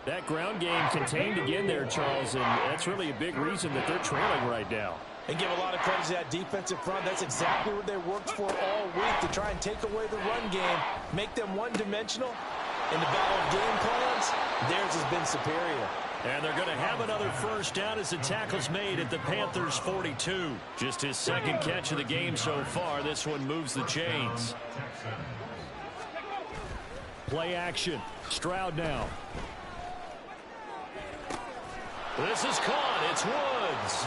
That ground game contained again there, Charles, and that's really a big reason that they're trailing right now. And give a lot of credit to that defensive front. That's exactly what they worked for all week, to try and take away the run game, make them one-dimensional. In the battle of game plans, theirs has been superior. And they're going to have another first down as the tackle's made at the Panthers' 42. Just his second catch of the game so far. This one moves the chains. Play action. Stroud now. This is caught. It's Woods.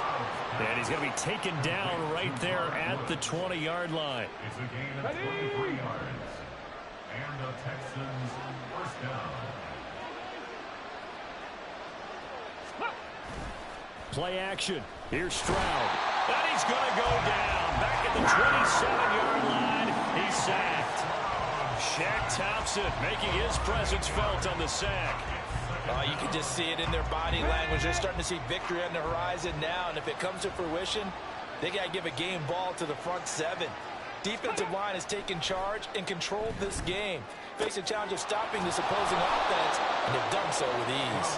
And he's going to be taken down right there at the 20-yard line. It's a gain of 23 yards. And the Texans first down. Play action. Here's Stroud. And he's going to go down. Back at the 27-yard line. He's sacked. Shaq Thompson making his presence felt on the sack. You can just see it in their body language. They're starting to see victory on the horizon now, and if it comes to fruition, they got to give a game ball to the front 7. Defensive line has taken charge and controlled this game. Face a challenge of stopping this opposing offense, and they've done so with ease.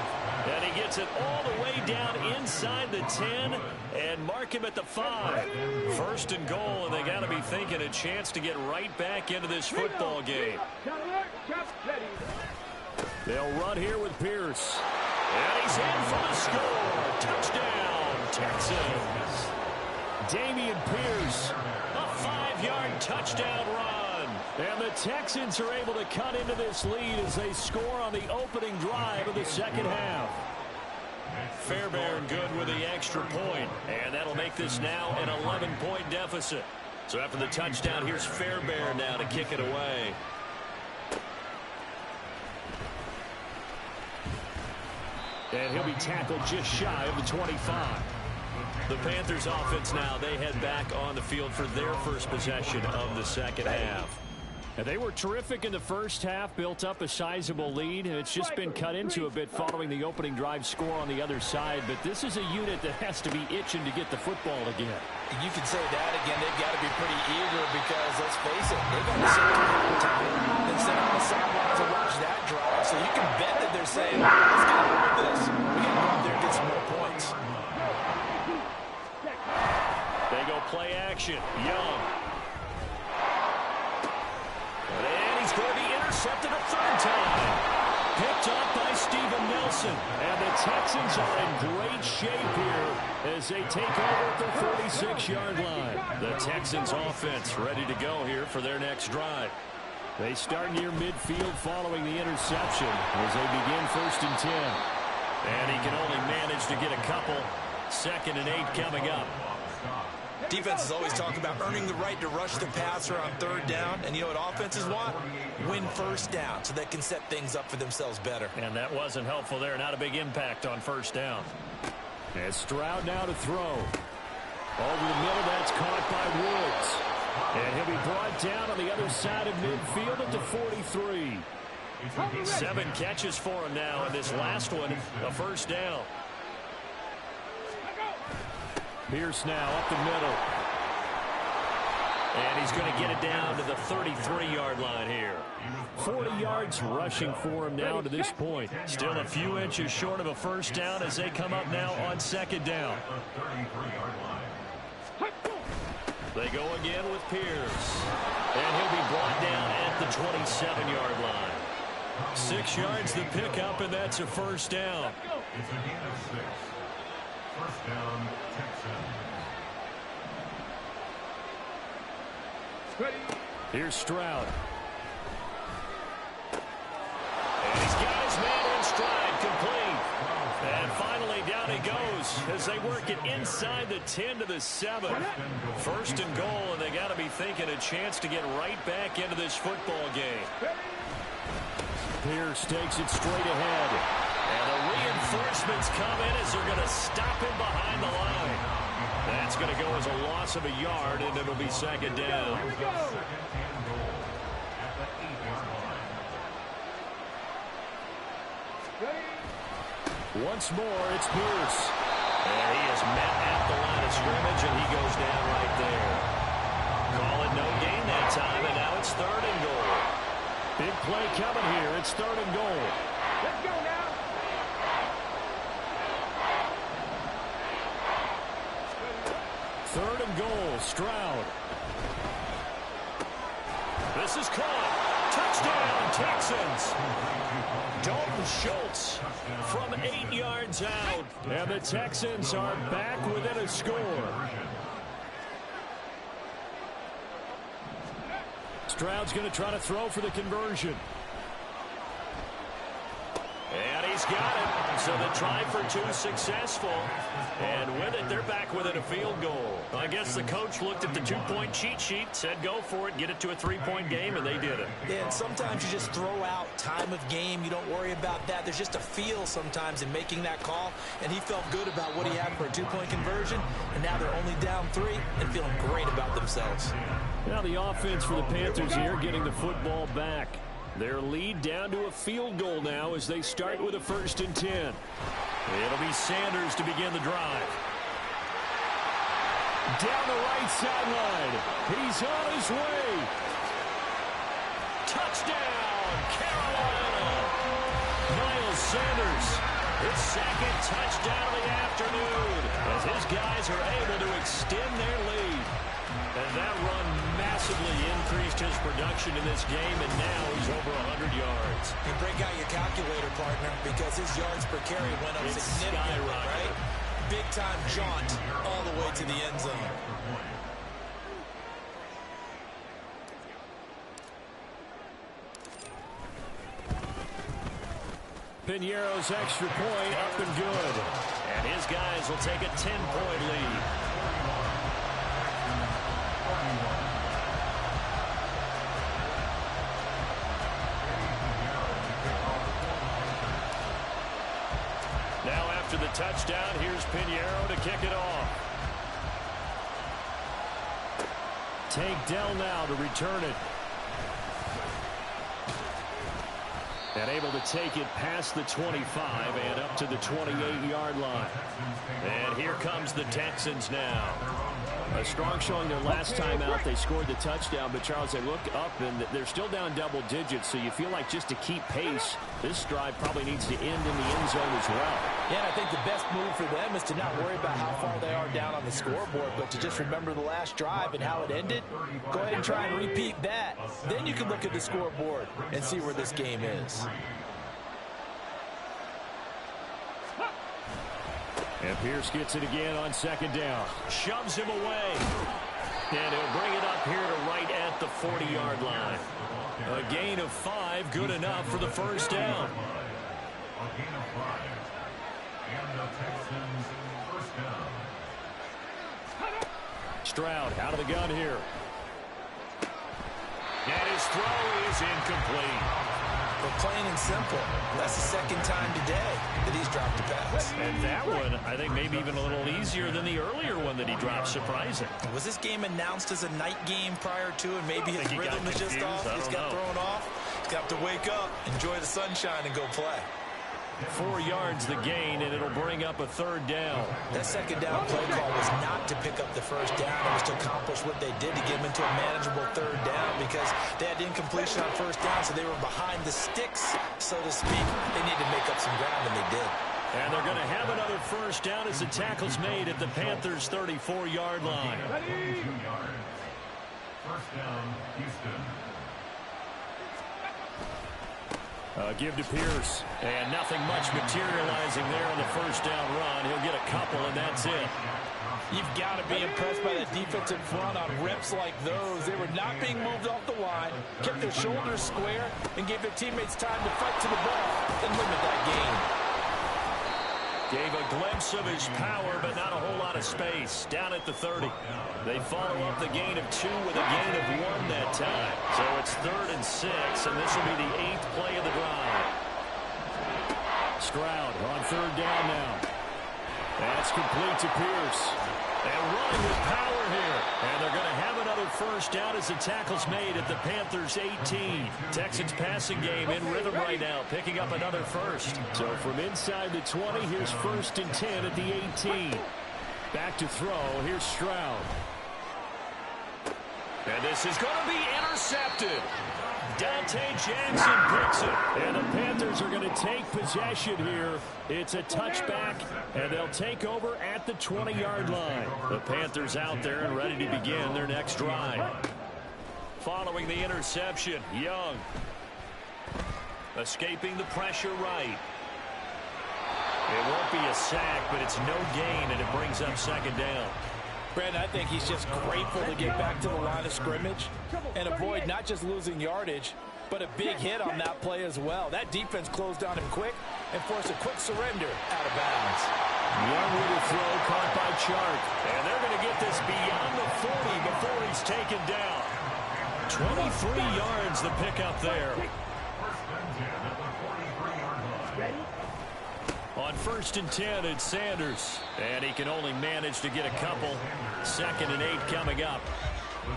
And he gets it all the way down inside the 10 and mark him at the 5. First and goal, and they got to be thinking a chance to get right back into this football game. They'll run here with Pierce. And he's in for the score. Touchdown, Texans. Dameon Pierce. A 5-yard touchdown run. And the Texans are able to cut into this lead as they score on the opening drive of the second half. Fairbairn good with the extra point. And that'll make this now an 11-point deficit. So after the touchdown, here's Fairbairn now to kick it away. And he'll be tackled just shy of the 25. The Panthers offense now, they head back on the field for their first possession of the second half. And they were terrific in the first half, built up a sizable lead, and it's just been cut into a bit following the opening drive score on the other side. But this is a unit that has to be itching to get the football again. You can say that again. They've got to be pretty eager because, let's face it, they've got to sit time and sit on the sidelines and watch that drive. So you can bet that they're saying, let's get on with this. We got to go out there and get some more points. They go play action. Young. And he's going to be intercepted a third time. Picked up by Steven Nelson. And the Texans are in great shape here as they take over at the 46-yard line. The Texans offense ready to go here for their next drive. They start near midfield following the interception as they begin 1st and 10. And he can only manage to get a couple. 2nd and 8 coming up. Defenses always talk about earning the right to rush the passer on 3rd down. And you know what offenses want? Win 1st down so they can set things up for themselves better. And that wasn't helpful there. Not a big impact on 1st down. And Stroud now to throw. Over the middle, that's caught by Woods. And he'll be brought down on the other side of midfield at the 43. 7 catches for him now, and this last one, a 1st down. Pierce now up the middle. And he's going to get it down to the 33-yard line here. 40 yards rushing for him now to this point. Still a few inches short of a 1st down as they come up now on 2nd down. They go again with Pierce. And he'll be brought down at the 27-yard line. 6 yards the pickup, and that's a 1st down. It's a gain of 6. 1st down, Texans. Here's Stroud. And he's got his man in stride, complete. And finally down he goes as they work it inside the 10 to the 7. 1st and goal, and they got to be thinking a chance to get right back into this football game. Pierce takes it straight ahead. And the reinforcements come in as they're going to stop him behind the line. That's going to go as a loss of a yard, and it'll be 2nd down. Once more, it's Pierce. And he is met at the line of scrimmage, and he goes down right there. Call it no gain that time, and now it's 3rd and goal. Big play coming here. It's 3rd and goal. Let's go now. Third and goal, Stroud. This is caught. Touchdown, Texans. Dalton Schultz from 8 yards out. And the Texans are back within a score. Stroud's going to try to throw for the conversion. And he's got it. So the try for 2 successful. And with it, they're back within a field goal. I guess the coach looked at the 2-point cheat sheet, said go for it, get it to a 3-point game, and they did it. Yeah, and sometimes you just throw out time of game. You don't worry about that. There's just a feel sometimes in making that call. And he felt good about what he had for a 2-point conversion. And now they're only down 3 and feeling great about themselves. Now the offense for the Panthers here getting the football back. Their lead down to a field goal now as they start with a 1st and 10. It'll be Sanders to begin the drive. Down the right sideline. He's on his way. Touchdown, Carolina. Miles Sanders, his 2nd touchdown of the afternoon as his guys are able to extend their lead. And that run massively increased his production in this game, and now he's over 100 yards. And break out your calculator, partner, because his yards per carry went up significantly, right? Big-time jaunt all the way to the end zone. Piñeiro's extra point up and good. And his guys will take a 10-point lead. Now after the touchdown, here's Piñeiro to kick it off. Tank Dell now to return it. And able to take it past the 25 and up to the 28-yard line. And here comes the Texans now. A strong showing their last time out. They scored the touchdown, but Charles, they look up and they're still down double digits, so you feel like just to keep pace, this drive probably needs to end in the end zone as well. Yeah, and I think the best move for them is to not worry about how far they are down on the scoreboard, but to just remember the last drive and how it ended. Go ahead and try and repeat that. Then you can look at the scoreboard and see where this game is. And Pierce gets it again on 2nd down. Shoves him away. And he'll bring it up here to right at the 40-yard line. A gain of 5, good enough for the 1st down. And the Texans first down. Stroud out of the gun here. And his throw is incomplete. But plain and simple, that's the second time today that he's dropped a pass. And that one, I think, maybe even a little easier than the earlier one that he dropped. Surprising. Was this game announced as a night game prior to, and maybe his rhythm is just off? He's got thrown off. He's got to wake up, enjoy the sunshine, and go play. 4 yards the gain, and it'll bring up a third down. That second down play call was not to pick up the first down. It was to accomplish what they did to get them into a manageable third down because they had incompletion on first down, so they were behind the sticks, so to speak. They needed to make up some ground, and they did. And they're going to have another first down as the tackle's made at the Panthers' 34-yard line. 42 yards. First down, Houston. Give to Pierce, and nothing much materializing there on the first down run. He'll get a couple, and that's it. You've got to be impressed by that defensive front on reps like those. They were not being moved off the line, kept their shoulders square, and gave their teammates time to fight to the ball and limit that gain. Gave a glimpse of his power, but not a whole lot of space. Down at the 30. They follow up the gain of 2 with a gain of 1 that time. So it's 3rd and 6, and this will be the 8th play of the drive. Stroud on 3rd down now. That's complete to Pierce. And running with power here. And they're going to have another first down as the tackle's made at the Panthers' 18. Texans passing game in rhythm right now, picking up another first. So from inside the 20, here's 1st and 10 at the 18. Back to throw. Here's Stroud. And this is going to be intercepted. Dante Jackson picks it. And the Panthers are going to take possession here. It's a touchback, and they'll take over at the 20-yard line. The Panthers out there and ready to begin their next drive. Following the interception, Young. Escaping the pressure right. It won't be a sack, but it's no gain, and it brings up 2nd down. Brandon, I think he's just grateful to get back to the line of scrimmage and avoid not just losing yardage, but a big hit on that play as well. That defense closed on him quick and forced a quick surrender out of bounds. Young with a throw caught by Chark. And they're going to get this beyond the 40 before he's taken down. 23 yards the pickup there. On 1st and 10, it's Sanders. And he can only manage to get a couple. 2nd and 8 coming up.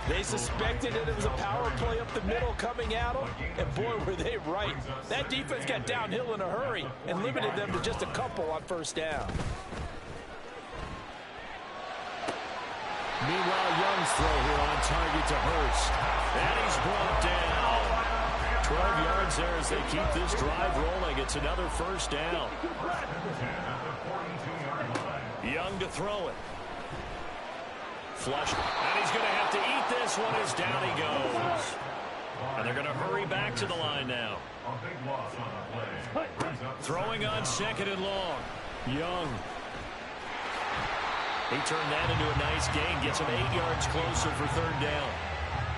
They suspected that it was a power play up the middle coming at them, and boy, were they right. That defense got downhill in a hurry and limited them to just a couple on 1st down. Meanwhile, Young's throw here on target to Hurst. And he's brought down. 12 yards there as they keep this drive rolling. It's another 1st down. Young to throw it. Flush. And he's going to have to eat this one as down he goes. And they're going to hurry back to the line now. Throwing on 2nd and long. Young. He turned that into a nice gain. Gets him 8 yards closer for 3rd down.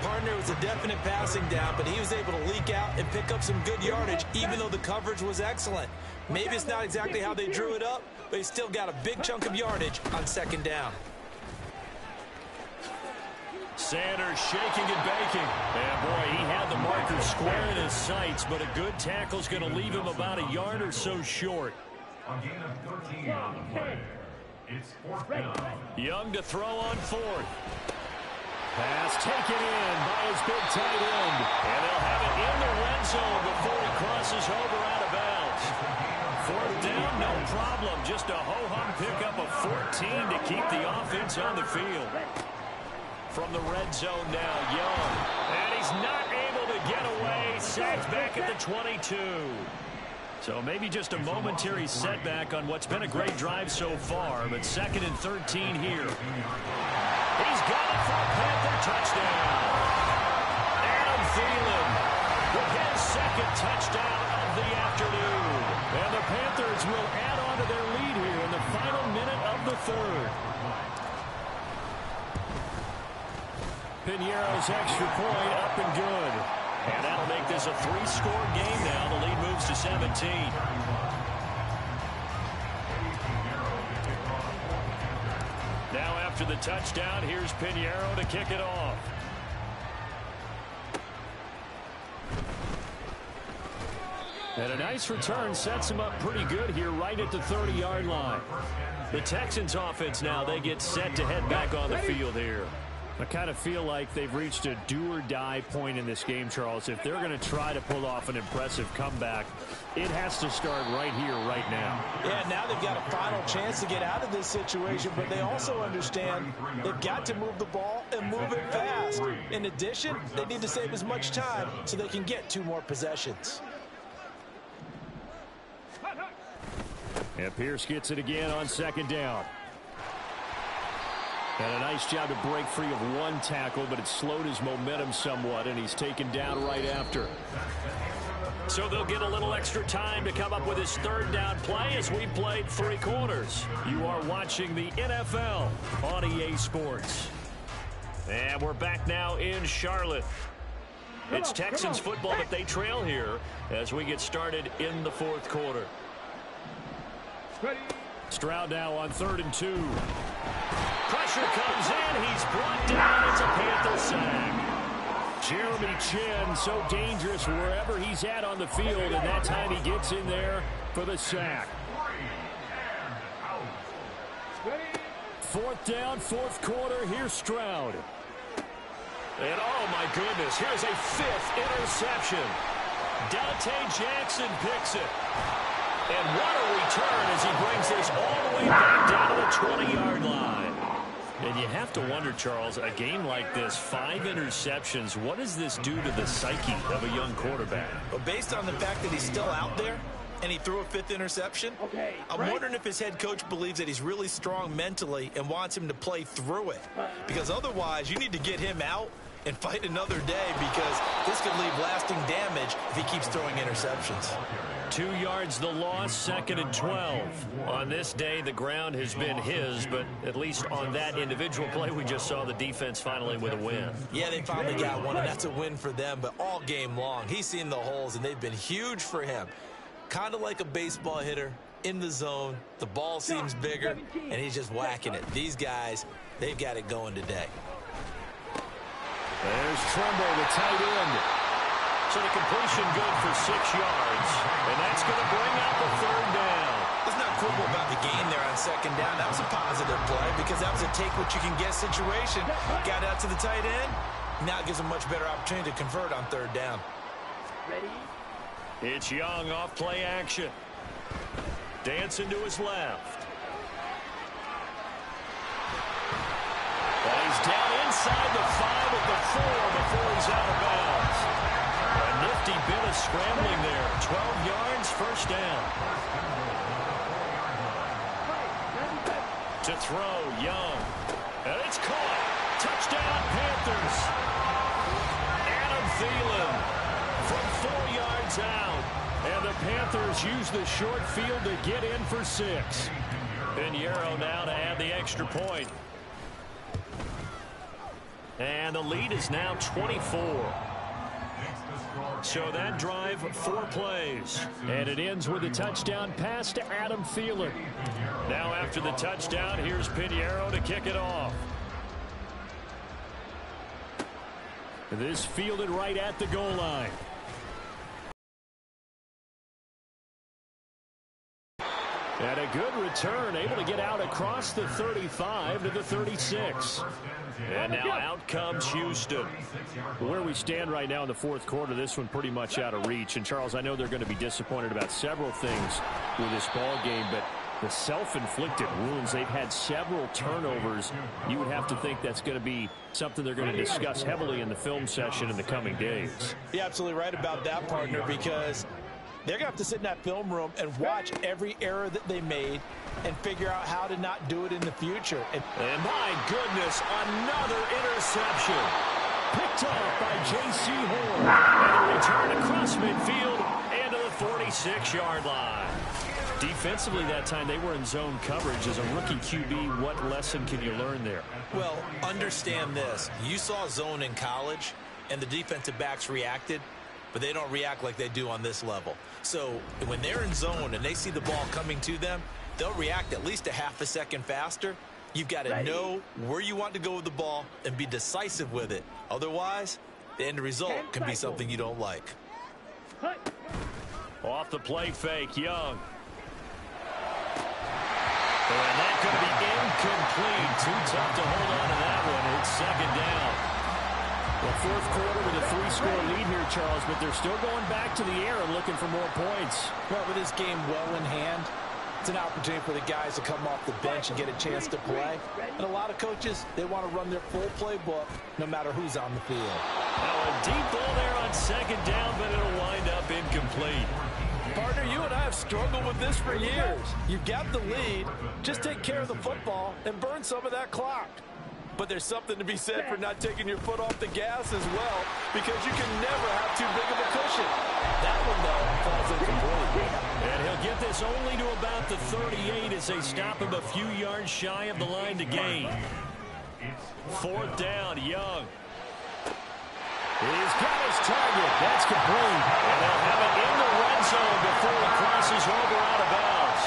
Partner was a definite passing down, but he was able to leak out and pick up some good yardage, even though the coverage was excellent. Maybe it's not exactly how they drew it up, but he still got a big chunk of yardage on 2nd down. Sanders shaking and baking. And boy, he had the marker square in his sights, but a good tackle's going to leave him about a yard or so short. A gain of 13 on the play. It's 4th down. Young to throw on 4th. Pass taken in by his big tight end. And they'll have it in the red zone before he crosses over out of bounds. 4th down, no problem. Just a ho-hum pickup of 14 to keep the offense on the field. From the red zone now, Young. And he's not able to get away. Sacked back at the 22. So maybe just a momentary setback on what's been a great drive so far, but 2nd and 13 here. He's got it for a Panther touchdown. Adam Thielen with his 2nd touchdown of the afternoon. And the Panthers will add on to their lead here in the final minute of the 3rd. Piñeiro's extra point up and good. And that'll make this a 3-score game now. The lead moves to 17. after the touchdown, here's Pinheiro to kick it off. And a nice return sets him up pretty good here right at the 30-yard line. The Texans offense now, they get set to head back on the field here. I kind of feel like they've reached a do-or-die point in this game, Charles. If they're going to try to pull off an impressive comeback, it has to start right here, right now. Yeah, now they've got a final chance to get out of this situation, but they also understand they've got to move the ball and move it fast. In addition, they need to save as much time so they can get 2 more possessions. And Pierce gets it again on 2nd down. And a nice job to break free of 1 tackle, but it slowed his momentum somewhat, and he's taken down right after. So they'll get a little extra time to come up with his 3rd down play as we played 3 quarters. You are watching the NFL on EA Sports. And we're back now in Charlotte. It's Texans football, but they trail here as we get started in the 4th quarter. Stroud now on 3rd and 2. Pressure comes in. He's brought down. It's a Panther sack. Jeremy Chinn, so dangerous wherever he's at on the field, and that time he gets in there for the sack. 4th down, 4th quarter. Here's Stroud. And oh my goodness, here's a 5th interception. Dante Jackson picks it. And what a return as he brings this all the way back down to the 20-yard line. And you have to wonder, Charles, a game like this, 5 interceptions, what does this do to the psyche of a young quarterback? Well, based on the fact that he's still out there and he threw a 5th interception, I'm wondering if his head coach believes that he's really strong mentally and wants him to play through it. Because otherwise, you need to get him out and fight another day, because this could leave lasting damage if he keeps throwing interceptions. 2 yards the loss, 2nd and 12. On this day, the ground has been his, but at least on that individual play, we just saw the defense finally with a win. Yeah, they finally got one, and that's a win for them, but all game long, he's seen the holes, and they've been huge for him. Kind of like a baseball hitter in the zone. The ball seems bigger, and he's just whacking it. These guys, they've got it going today. There's Trumbo, the tight end. So the completion good for 6 yards, and that's going to bring out the 3rd down. Let's not quibble about the gain there on 2nd down. That was a positive play because that was a take-what-you-can-get situation. Got out to the tight end. Now it gives a much better opportunity to convert on 3rd down. Ready? It's Young off play action. Dancing to his left. And he's down inside the 5 at the 4 before he's out of bounds. A nifty bit of scrambling there. 12 yards, 1st down. To throw, Young. And it's caught. Touchdown, Panthers. Adam Thielen from 4 yards out. And the Panthers use the short field to get in for 6. Pinheiro now to add the extra point. And the lead is now 24. So that drive, 4 plays. And it ends with a touchdown pass to Adam Thielen. Now after the touchdown, here's Pinheiro to kick it off. This fielded right at the goal line. And a good return, able to get out across the 35 to the 36. And now out comes Houston. Where we stand right now in the 4th quarter, this one pretty much out of reach. And, Charles, I know they're going to be disappointed about several things with this ball game, but the self-inflicted wounds, they've had several turnovers. You would have to think that's going to be something they're going to discuss heavily in the film session in the coming days. You're absolutely right about that, partner, because they're going to have to sit in that film room and watch every error that they made and figure out how to not do it in the future. And my goodness, another interception. Picked off by J.C. Horn. And a return across midfield and to the 46-yard line. Defensively that time, they were in zone coverage. As a rookie QB, what lesson can you learn there? Well, understand this. You saw zone in college, and the defensive backs reacted, but they don't react like they do on this level. So when they're in zone and they see the ball coming to them, they'll react at least a half a second faster. You've got to know where you want to go with the ball and be decisive with it. Otherwise, the end result can be something you don't like. Off the play fake, Young. And that's going to be incomplete. Too tough to hold on to that one. It's second down. Well, fourth quarter with a 3-score lead here, Charles, but they're still going back to the air and looking for more points. Well, with this game well in hand, it's an opportunity for the guys to come off the bench and get a chance to play. And a lot of coaches, they want to run their full playbook no matter who's on the field. Now a deep ball there on second down, but it'll wind up incomplete. Partner, you and I have struggled with this for years. You've got the lead. Just take care of the football and burn some of that clock. But there's something to be said for not taking your foot off the gas as well, because you can never have too big of a cushion. That one, though, falls incomplete. And he'll get this only to about the 38 as they stop him a few yards shy of the line to gain. Fourth down, Young. He's got his target. That's complete. And they'll have it in the red zone before it crosses over out of bounds.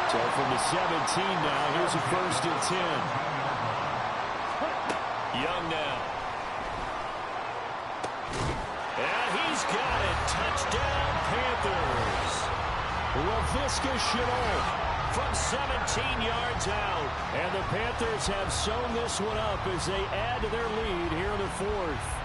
So from the 17 now, here's a 1st and 10. Young now. And he's got it. Touchdown, Panthers. Laviska Shenault from 17 yards out. And the Panthers have sewn this one up as they add to their lead here in the fourth.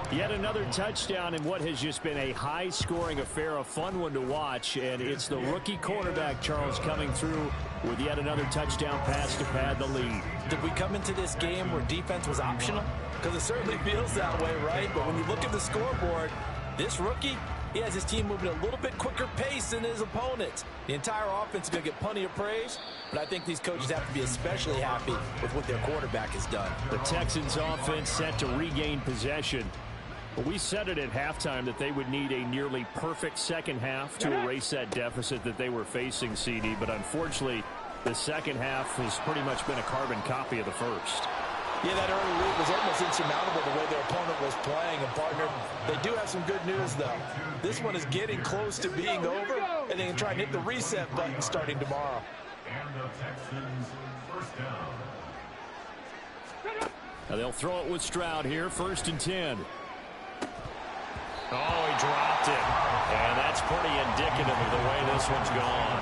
Yet another touchdown in what has just been a high-scoring affair, a fun one to watch, and it's the rookie quarterback, Charles, coming through with yet another touchdown pass to pad the lead. Did we come into this game where defense was optional? Because it certainly feels that way, right? But when you look at the scoreboard, this rookie, he has his team moving at a little bit quicker pace than his opponents. The entire offense is going to get plenty of praise, but I think these coaches have to be especially happy with what their quarterback has done. The Texans offense set to regain possession. We said it at halftime that they would need a nearly perfect second half to erase that deficit that they were facing, CD, but unfortunately, the second half has pretty much been a carbon copy of the first. Yeah, that early lead was almost insurmountable the way their opponent was playing. And, partner, they do have some good news, though. This one is getting close to being over, and they can try and hit the reset button starting tomorrow. And the Texans first down. Now they'll throw it with Stroud here, 1st and 10. Oh, he dropped it. And that's pretty indicative of the way this one's gone.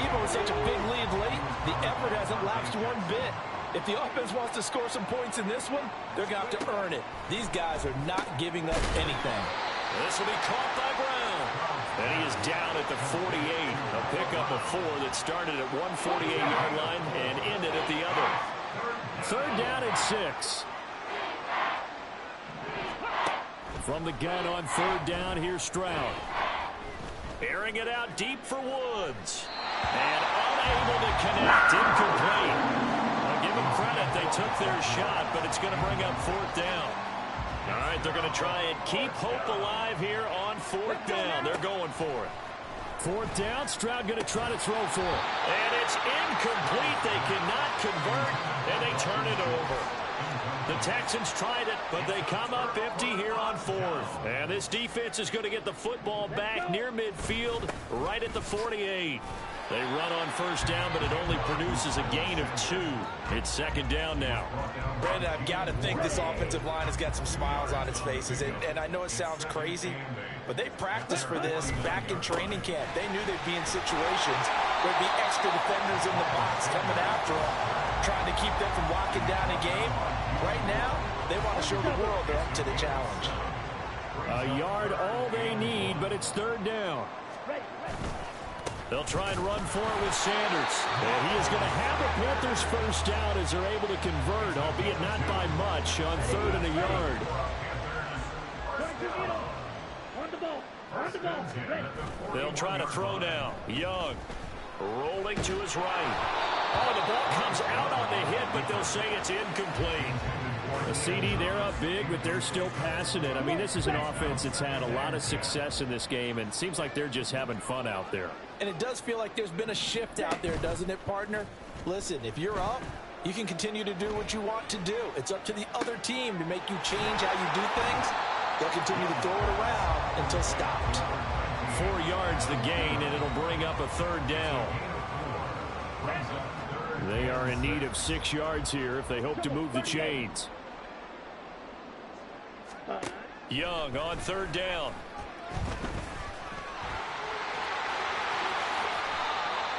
Even with such a big lead late, the effort hasn't lapsed one bit. If the offense wants to score some points in this one, they're going to have to earn it. These guys are not giving up anything. This will be caught by Brown. And he is down at the 48. A pickup of 4 that started at one 48-yard line and ended at the other. 3rd down and 6. From the gun on 3rd down, here's Stroud. Airing it out deep for Woods. And unable to connect. Incomplete. I'll give them credit. They took their shot, but it's going to bring up 4th down. All right, they're going to try and keep hope alive here on 4th down. They're going for it. 4th down, Stroud going to try to throw for it. And it's incomplete. They cannot convert, and they turn it over. The Texans tried it, but they come up empty here on 4th. And this defense is going to get the football back near midfield, right at the 48. They run on 1st down, but it only produces a gain of 2. It's 2nd down now. Brandon, I've got to think this offensive line has got some smiles on its faces. And I know it sounds crazy, but they practiced for this back in training camp. They knew they'd be in situations where there'd be extra defenders in the box coming after them, trying to keep them from locking down a game. Right now, they want to show the world they're up to the challenge. A yard all they need, but it's 3rd down. They'll try and run for it with Sanders. And he is going to have the Panthers 1st down as they're able to convert, albeit not by much, on 3rd and a yard. They'll try to throw now. Young rolling to his right. Oh, the ball comes out on the hit, but they'll say it's incomplete. The CD, they're up big, but they're still passing it. I mean, this is an offense that's had a lot of success in this game, and it seems like they're just having fun out there. And it does feel like there's been a shift out there, doesn't it, partner? Listen, if you're up, you can continue to do what you want to do. It's up to the other team to make you change how you do things. They'll continue to throw it around until stopped. 4 yards the gain, and it'll bring up a 3rd down. They are in need of 6 yards here if they hope to move the chains. Young on 3rd down.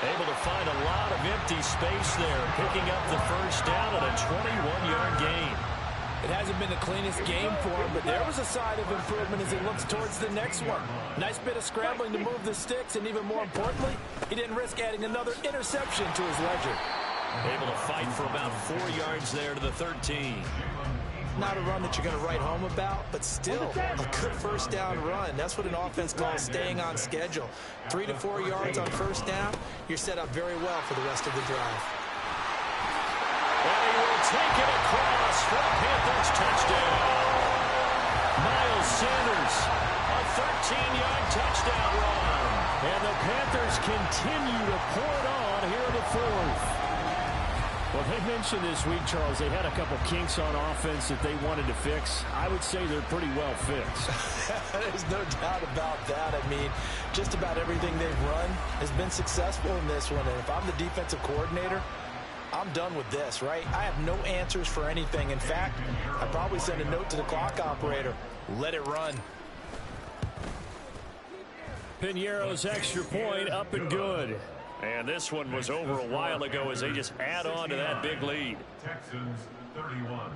Able to find a lot of empty space there, picking up the 1st down and a 21-yard gain. It hasn't been the cleanest game for him, but there was a sign of improvement as he looks towards the next one. Nice bit of scrambling to move the sticks, and even more importantly, he didn't risk adding another interception to his ledger. Able to fight for about 4 yards there to the 13. Not a run that you're going to write home about, but still a good 1st down run. That's what an offense calls staying on schedule. 3 to 4 yards on 1st down, you're set up very well for the rest of the drive. And he will take it across for a Panthers touchdown. Miles Sanders, a 13-yard touchdown run. And the Panthers continue to pour it on here in the 4th. Well, they mentioned this week, Charles, they had a couple kinks on offense that they wanted to fix. I would say they're pretty well fixed. There's no doubt about that. I mean, just about everything they've run has been successful in this one. And if I'm the defensive coordinator, I'm done with this, right? I have no answers for anything. In fact, I'd probably send a note to the clock operator. Let it run. Piñeiro's extra point up and good. And this one was over a while ago as they just add on to that big lead. Texans 31.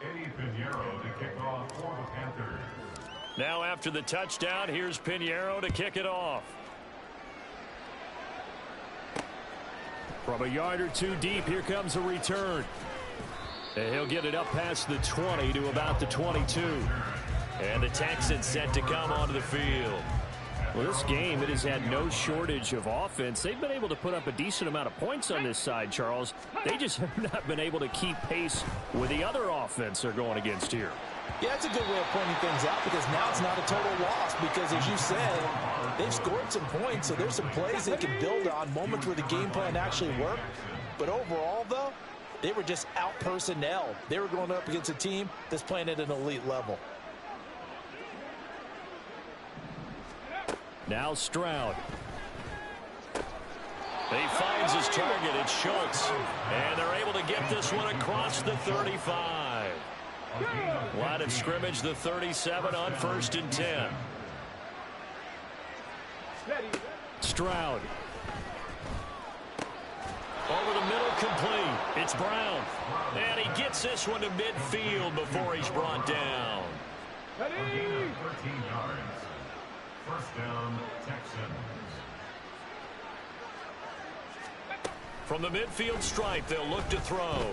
Eddie Piñeiro to kick off for the Panthers. Now after the touchdown, here's Piñeiro to kick it off. From a yard or two deep, here comes a return. And he'll get it up past the 20 to about the 22. And the Texans set to come onto the field. Well, this game, it has had no shortage of offense. They've been able to put up a decent amount of points on this side, Charles. They just have not been able to keep pace with the other offense they're going against here. Yeah, it's a good way of pointing things out because now it's not a total loss because, as you said, they've scored some points, so there's some plays they can build on, moments where the game plan actually worked. But overall, though, they were just out-personnel. They were going up against a team that's playing at an elite level. Now Stroud. He finds his target. It's Schultz. And they're able to get this one across the 35. Line of scrimmage, the 37 on 1st and 10. Stroud. Over the middle, complete. It's Brown. And he gets this one to midfield before he's brought down. A gain of 13 yards. 1st down, Texans. From the midfield stripe, they'll look to throw.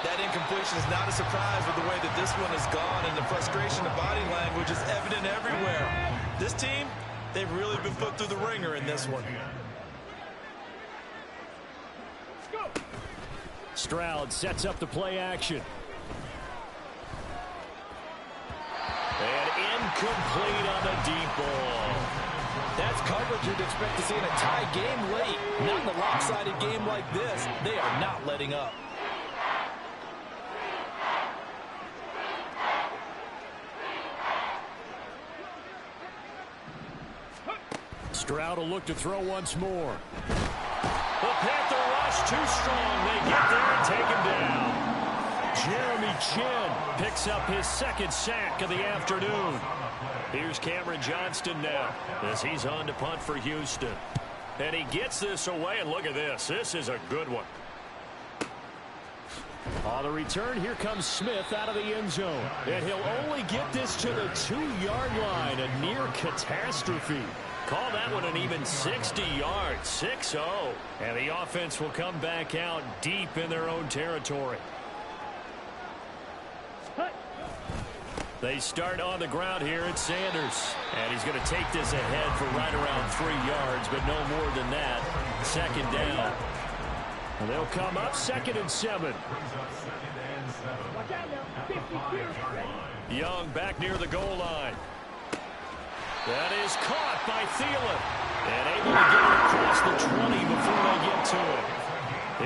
That incompletion is not a surprise with the way that this one has gone, and the frustration of body language is evident everywhere. This team, they've really been put through the ringer in this one. Stroud sets up the play action. And incomplete on the deep ball. That's coverage you'd expect to see in a tie game late. Not in a lopsided game like this. They are not letting up. Stroud will look to throw once more. The Panther rush too strong. They get there and take him down. Jeremy Chin picks up his 2nd sack of the afternoon. Here's Cameron Johnston now as he's on to punt for Houston. And he gets this away, and look at this. This is a good one. On the return, here comes Smith out of the end zone. And he'll only get this to the 2-yard line, a near catastrophe. Call that one an even 60 yards, 6-0. And the offense will come back out deep in their own territory. They start on the ground here at Sanders. And he's going to take this ahead for right around 3 yards, but no more than that. 2nd down. And they'll come up 2nd and 7. Young back near the goal line. That is caught by Thielen. And able to get it across the 20 before they get to it.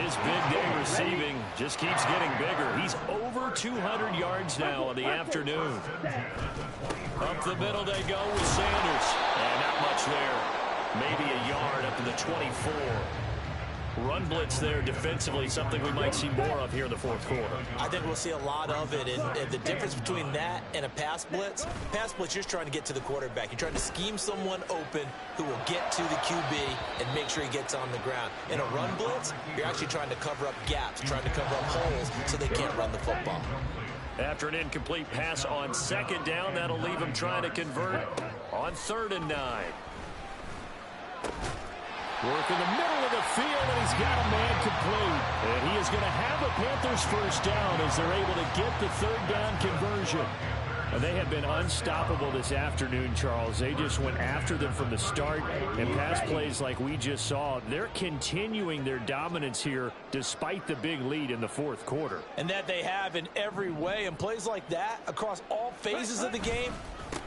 His big day receiving just keeps getting bigger. He's over 200 yards now on the afternoon. Up the middle they go with Sanders. And not much there. Maybe a yard up to the 24. Run blitz there defensively, something we might see more of here in the fourth quarter. I think we'll see a lot of it. And the difference between that and a pass blitz, you're just trying to get to the quarterback. You're trying to scheme someone open who will get to the QB and make sure he gets on the ground. In a run blitz, you're actually trying to cover up gaps, trying to cover up holes so they can't run the football. After an incomplete pass on second down, that'll leave him trying to convert on 3rd and 9. Work in the middle of the field, and he's got a man complete. And he is going to have a Panthers first down as they're able to get the 3rd down conversion. And they have been unstoppable this afternoon, Charles. They just went after them from the start, and pass plays like we just saw. They're continuing their dominance here despite the big lead in the fourth quarter. And that they have in every way. And plays like that across all phases of the game,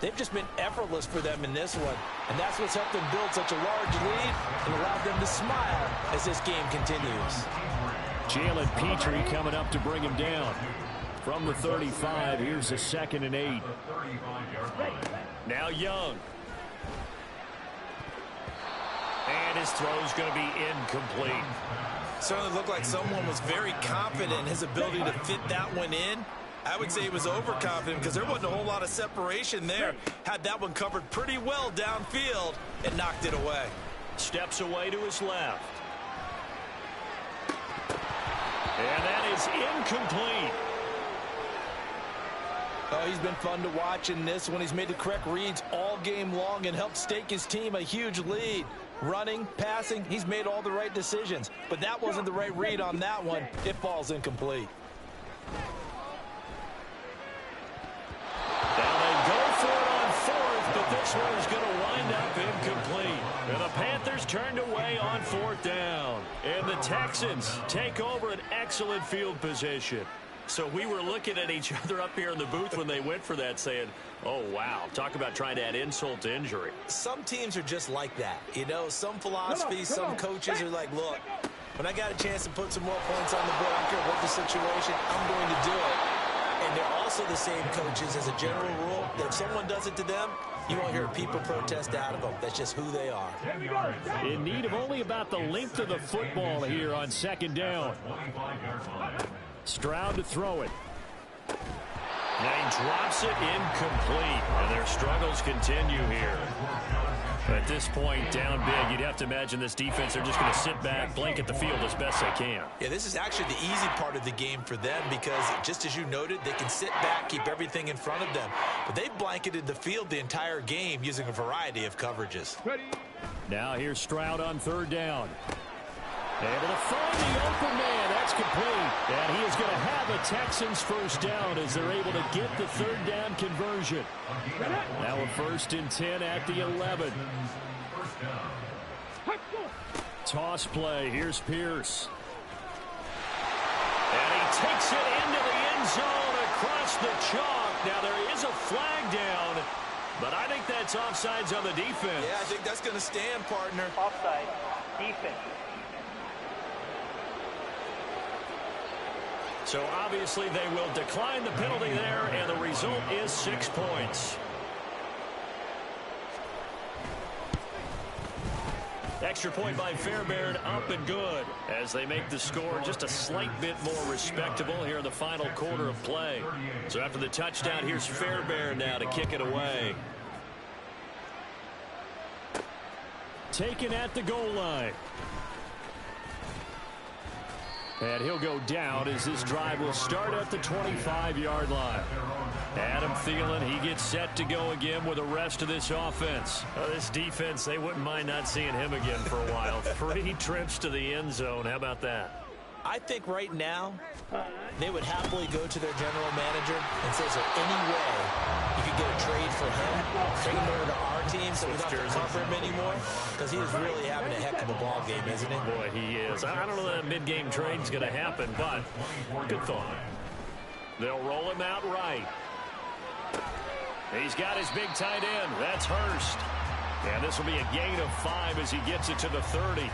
they've just been effortless for them in this one. And that's what's helped them build such a large lead and allowed them to smile as this game continues. Jalen Petrie coming up to bring him down. From the 35, here's a 2nd and 8. Now Young. And his throw's going to be incomplete. Certainly looked like someone was very confident in his ability to fit that one in. I would say he was overconfident because there wasn't a whole lot of separation there. Had that one covered pretty well downfield and knocked it away. Steps away to his left. And that is incomplete. Oh, he's been fun to watch in this one. He's made the correct reads all game long and helped stake his team a huge lead. Running, passing, he's made all the right decisions. But that wasn't the right read on that one. It falls incomplete. Now they go for it on 4th, but this one is going to wind up incomplete. And the Panthers turned away on 4th down. And the Texans take over an excellent field position. So we were looking at each other up here in the booth when they went for that saying, oh, wow, talk about trying to add insult to injury. Some teams are just like that. You know, some philosophies, some coaches are like, look, when I got a chance to put some more points on the board, I don't care what the situation, I'm going to do it. And they're also the same coaches as a general rule that if someone does it to them, you won't hear people protest out of them. That's just who they are. In need of only about the length of the football here on 2nd down. Stroud to throw it. Now he drops it incomplete. And their struggles continue here. At this point, down big, you'd have to imagine this defense, they're just going to sit back, blanket the field as best they can. Yeah, this is actually the easy part of the game for them because, just as you noted, they can sit back, keep everything in front of them. But they've blanketed the field the entire game using a variety of coverages. Now here's Stroud on 3rd down. Able to find the open man. That's complete. And he is going to have a Texans first down as they're able to get the 3rd down conversion. Now a 1st and 10 at the 11. Toss play. Here's Pierce. And he takes it into the end zone across the chalk. Now there is a flag down, but I think that's offsides on the defense. Yeah, I think that's going to stand, partner. Offside. Defense. So obviously they will decline the penalty there, and the result is 6 points. Extra point by Fairbairn, up and good, as they make the score just a slight bit more respectable here in the final quarter of play. So after the touchdown, here's Fairbairn now to kick it away. Taken at the goal line. And he'll go down as this drive will start at the 25-yard line. Adam Thielen, he gets set to go again with the rest of this offense. This defense, they wouldn't mind not seeing him again for a while. 3 trips to the end zone. How about that? I think right now they would happily go to their general manager and say, is there any way you could get a trade for him, bring him over to our team so we don't have to cover him anymore? Because he is really having a heck of a ball game, isn't he? Boy, he is. I don't know that mid-game trade's going to happen, but good thought. They'll roll him out right. He's got his big tight end. That's Hurst. And this will be a gain of 5 as he gets it to the 30.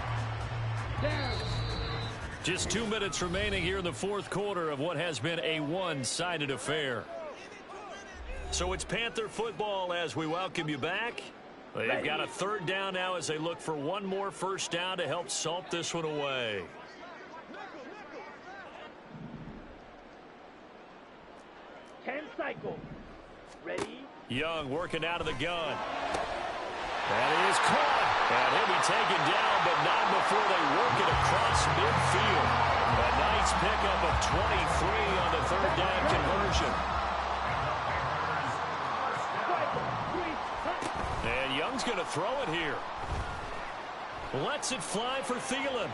Just 2 minutes remaining here in the fourth quarter of what has been a one-sided affair. So it's Panther football as we welcome you back. They've got a third down now as they look for one more first down to help salt this one away. Cycle. Ready? Young working out of the gun. That is caught. And he'll be taken down, but not before they work it across midfield. A nice pickup of 23 on the third down conversion. And Young's going to throw it here. Lets it fly for Thielen.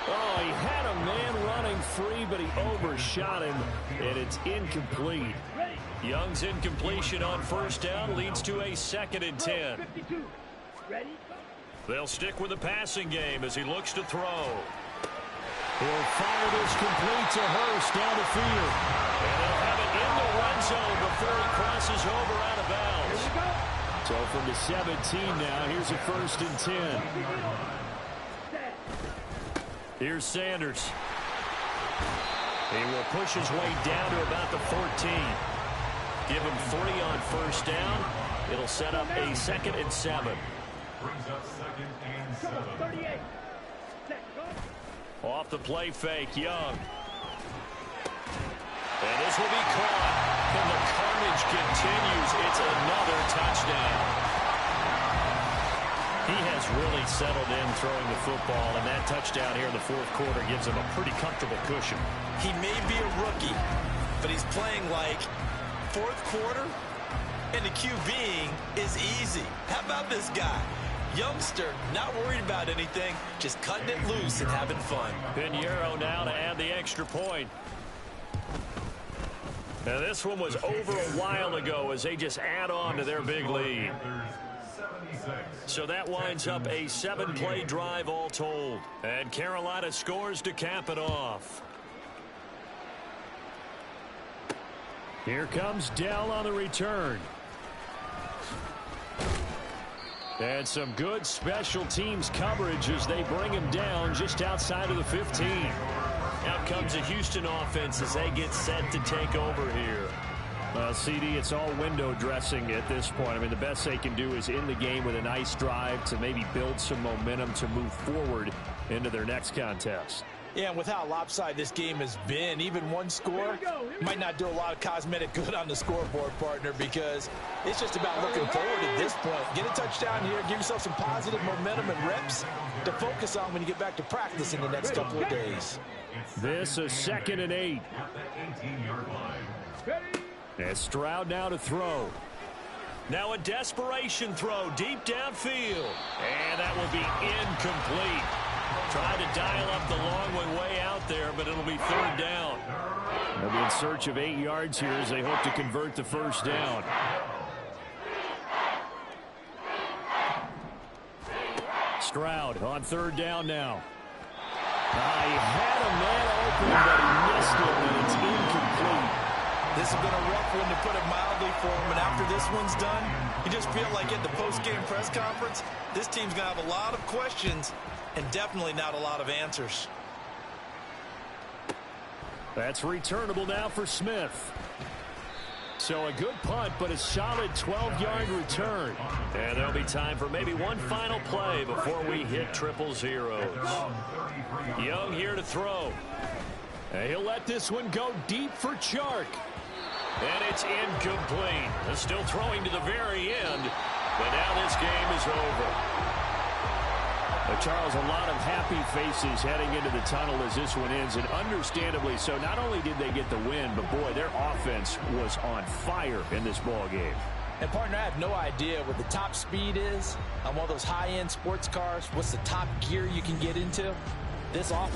Oh, he had a man running free, but he overshot him, and it's incomplete. Young's incompletion on first down leads to a 2nd and 10. They'll stick with the passing game as he looks to throw. He'll fire this complete to Hurst down the field. And they'll have it in the red zone before he crosses over out of bounds. So from the 17 now, here's a 1st and 10. Here's Sanders. He will push his way down to about the 14. Give him 3 on first down. It'll set up a 2nd and 7. Brings up 2nd and 7. Off the play fake, Young. And this will be caught. And the carnage continues. It's another touchdown. He has really settled in throwing the football, and that touchdown here in the fourth quarter gives him a pretty comfortable cushion. He may be a rookie, but he's playing like fourth quarter, and the QBing is easy. How about this guy? Youngster, not worried about anything, just cutting it loose and having fun. Pinheiro now to add the extra point. Now this one was over a while ago as they just add on to their big lead. So that winds up a 7-play drive all told. And Carolina scores to cap it off. Here comes Dell on the return. And some good special teams coverage as they bring him down just outside of the 15. Out comes the Houston offense as they get set to take over here. Well, CD, it's all window dressing at this point. I mean, the best they can do is in the game with a nice drive to maybe build some momentum to move forward into their next contest. Yeah, and with how lopsided this game has been, even one score might not do a lot of cosmetic good on the scoreboard, partner, because it's just about looking forward at this point. Get a touchdown here, give yourself some positive momentum and reps to focus on when you get back to practice in the next couple of days. This is 2nd and 8. And Stroud now to throw. Now a desperation throw deep downfield. And that will be incomplete. Trying to dial up the long one way out there, but it'll be 3rd down. They'll be in search of 8 yards here as they hope to convert the first down. Stroud on 3rd down now. He had a man open, but he missed it, and it's incomplete. This has been a rough one, to put it mildly, for him, and after this one's done, you just feel like at the post-game press conference, this team's going to have a lot of questions and definitely not a lot of answers. That's returnable now for Smith. So a good punt, but a solid 12-yard return. And there'll be time for maybe one final play before we hit 000. Young here to throw. And he'll let this one go deep for Chark. And it's incomplete. They're still throwing to the very end, but now this game is over. Charles, a lot of happy faces heading into the tunnel as this one ends, and understandably so. Not only did they get the win, but boy, their offense was on fire in this ball game. And partner, I have no idea what the top speed is on one of those high-end sports cars. What's the top gear you can get into? This offense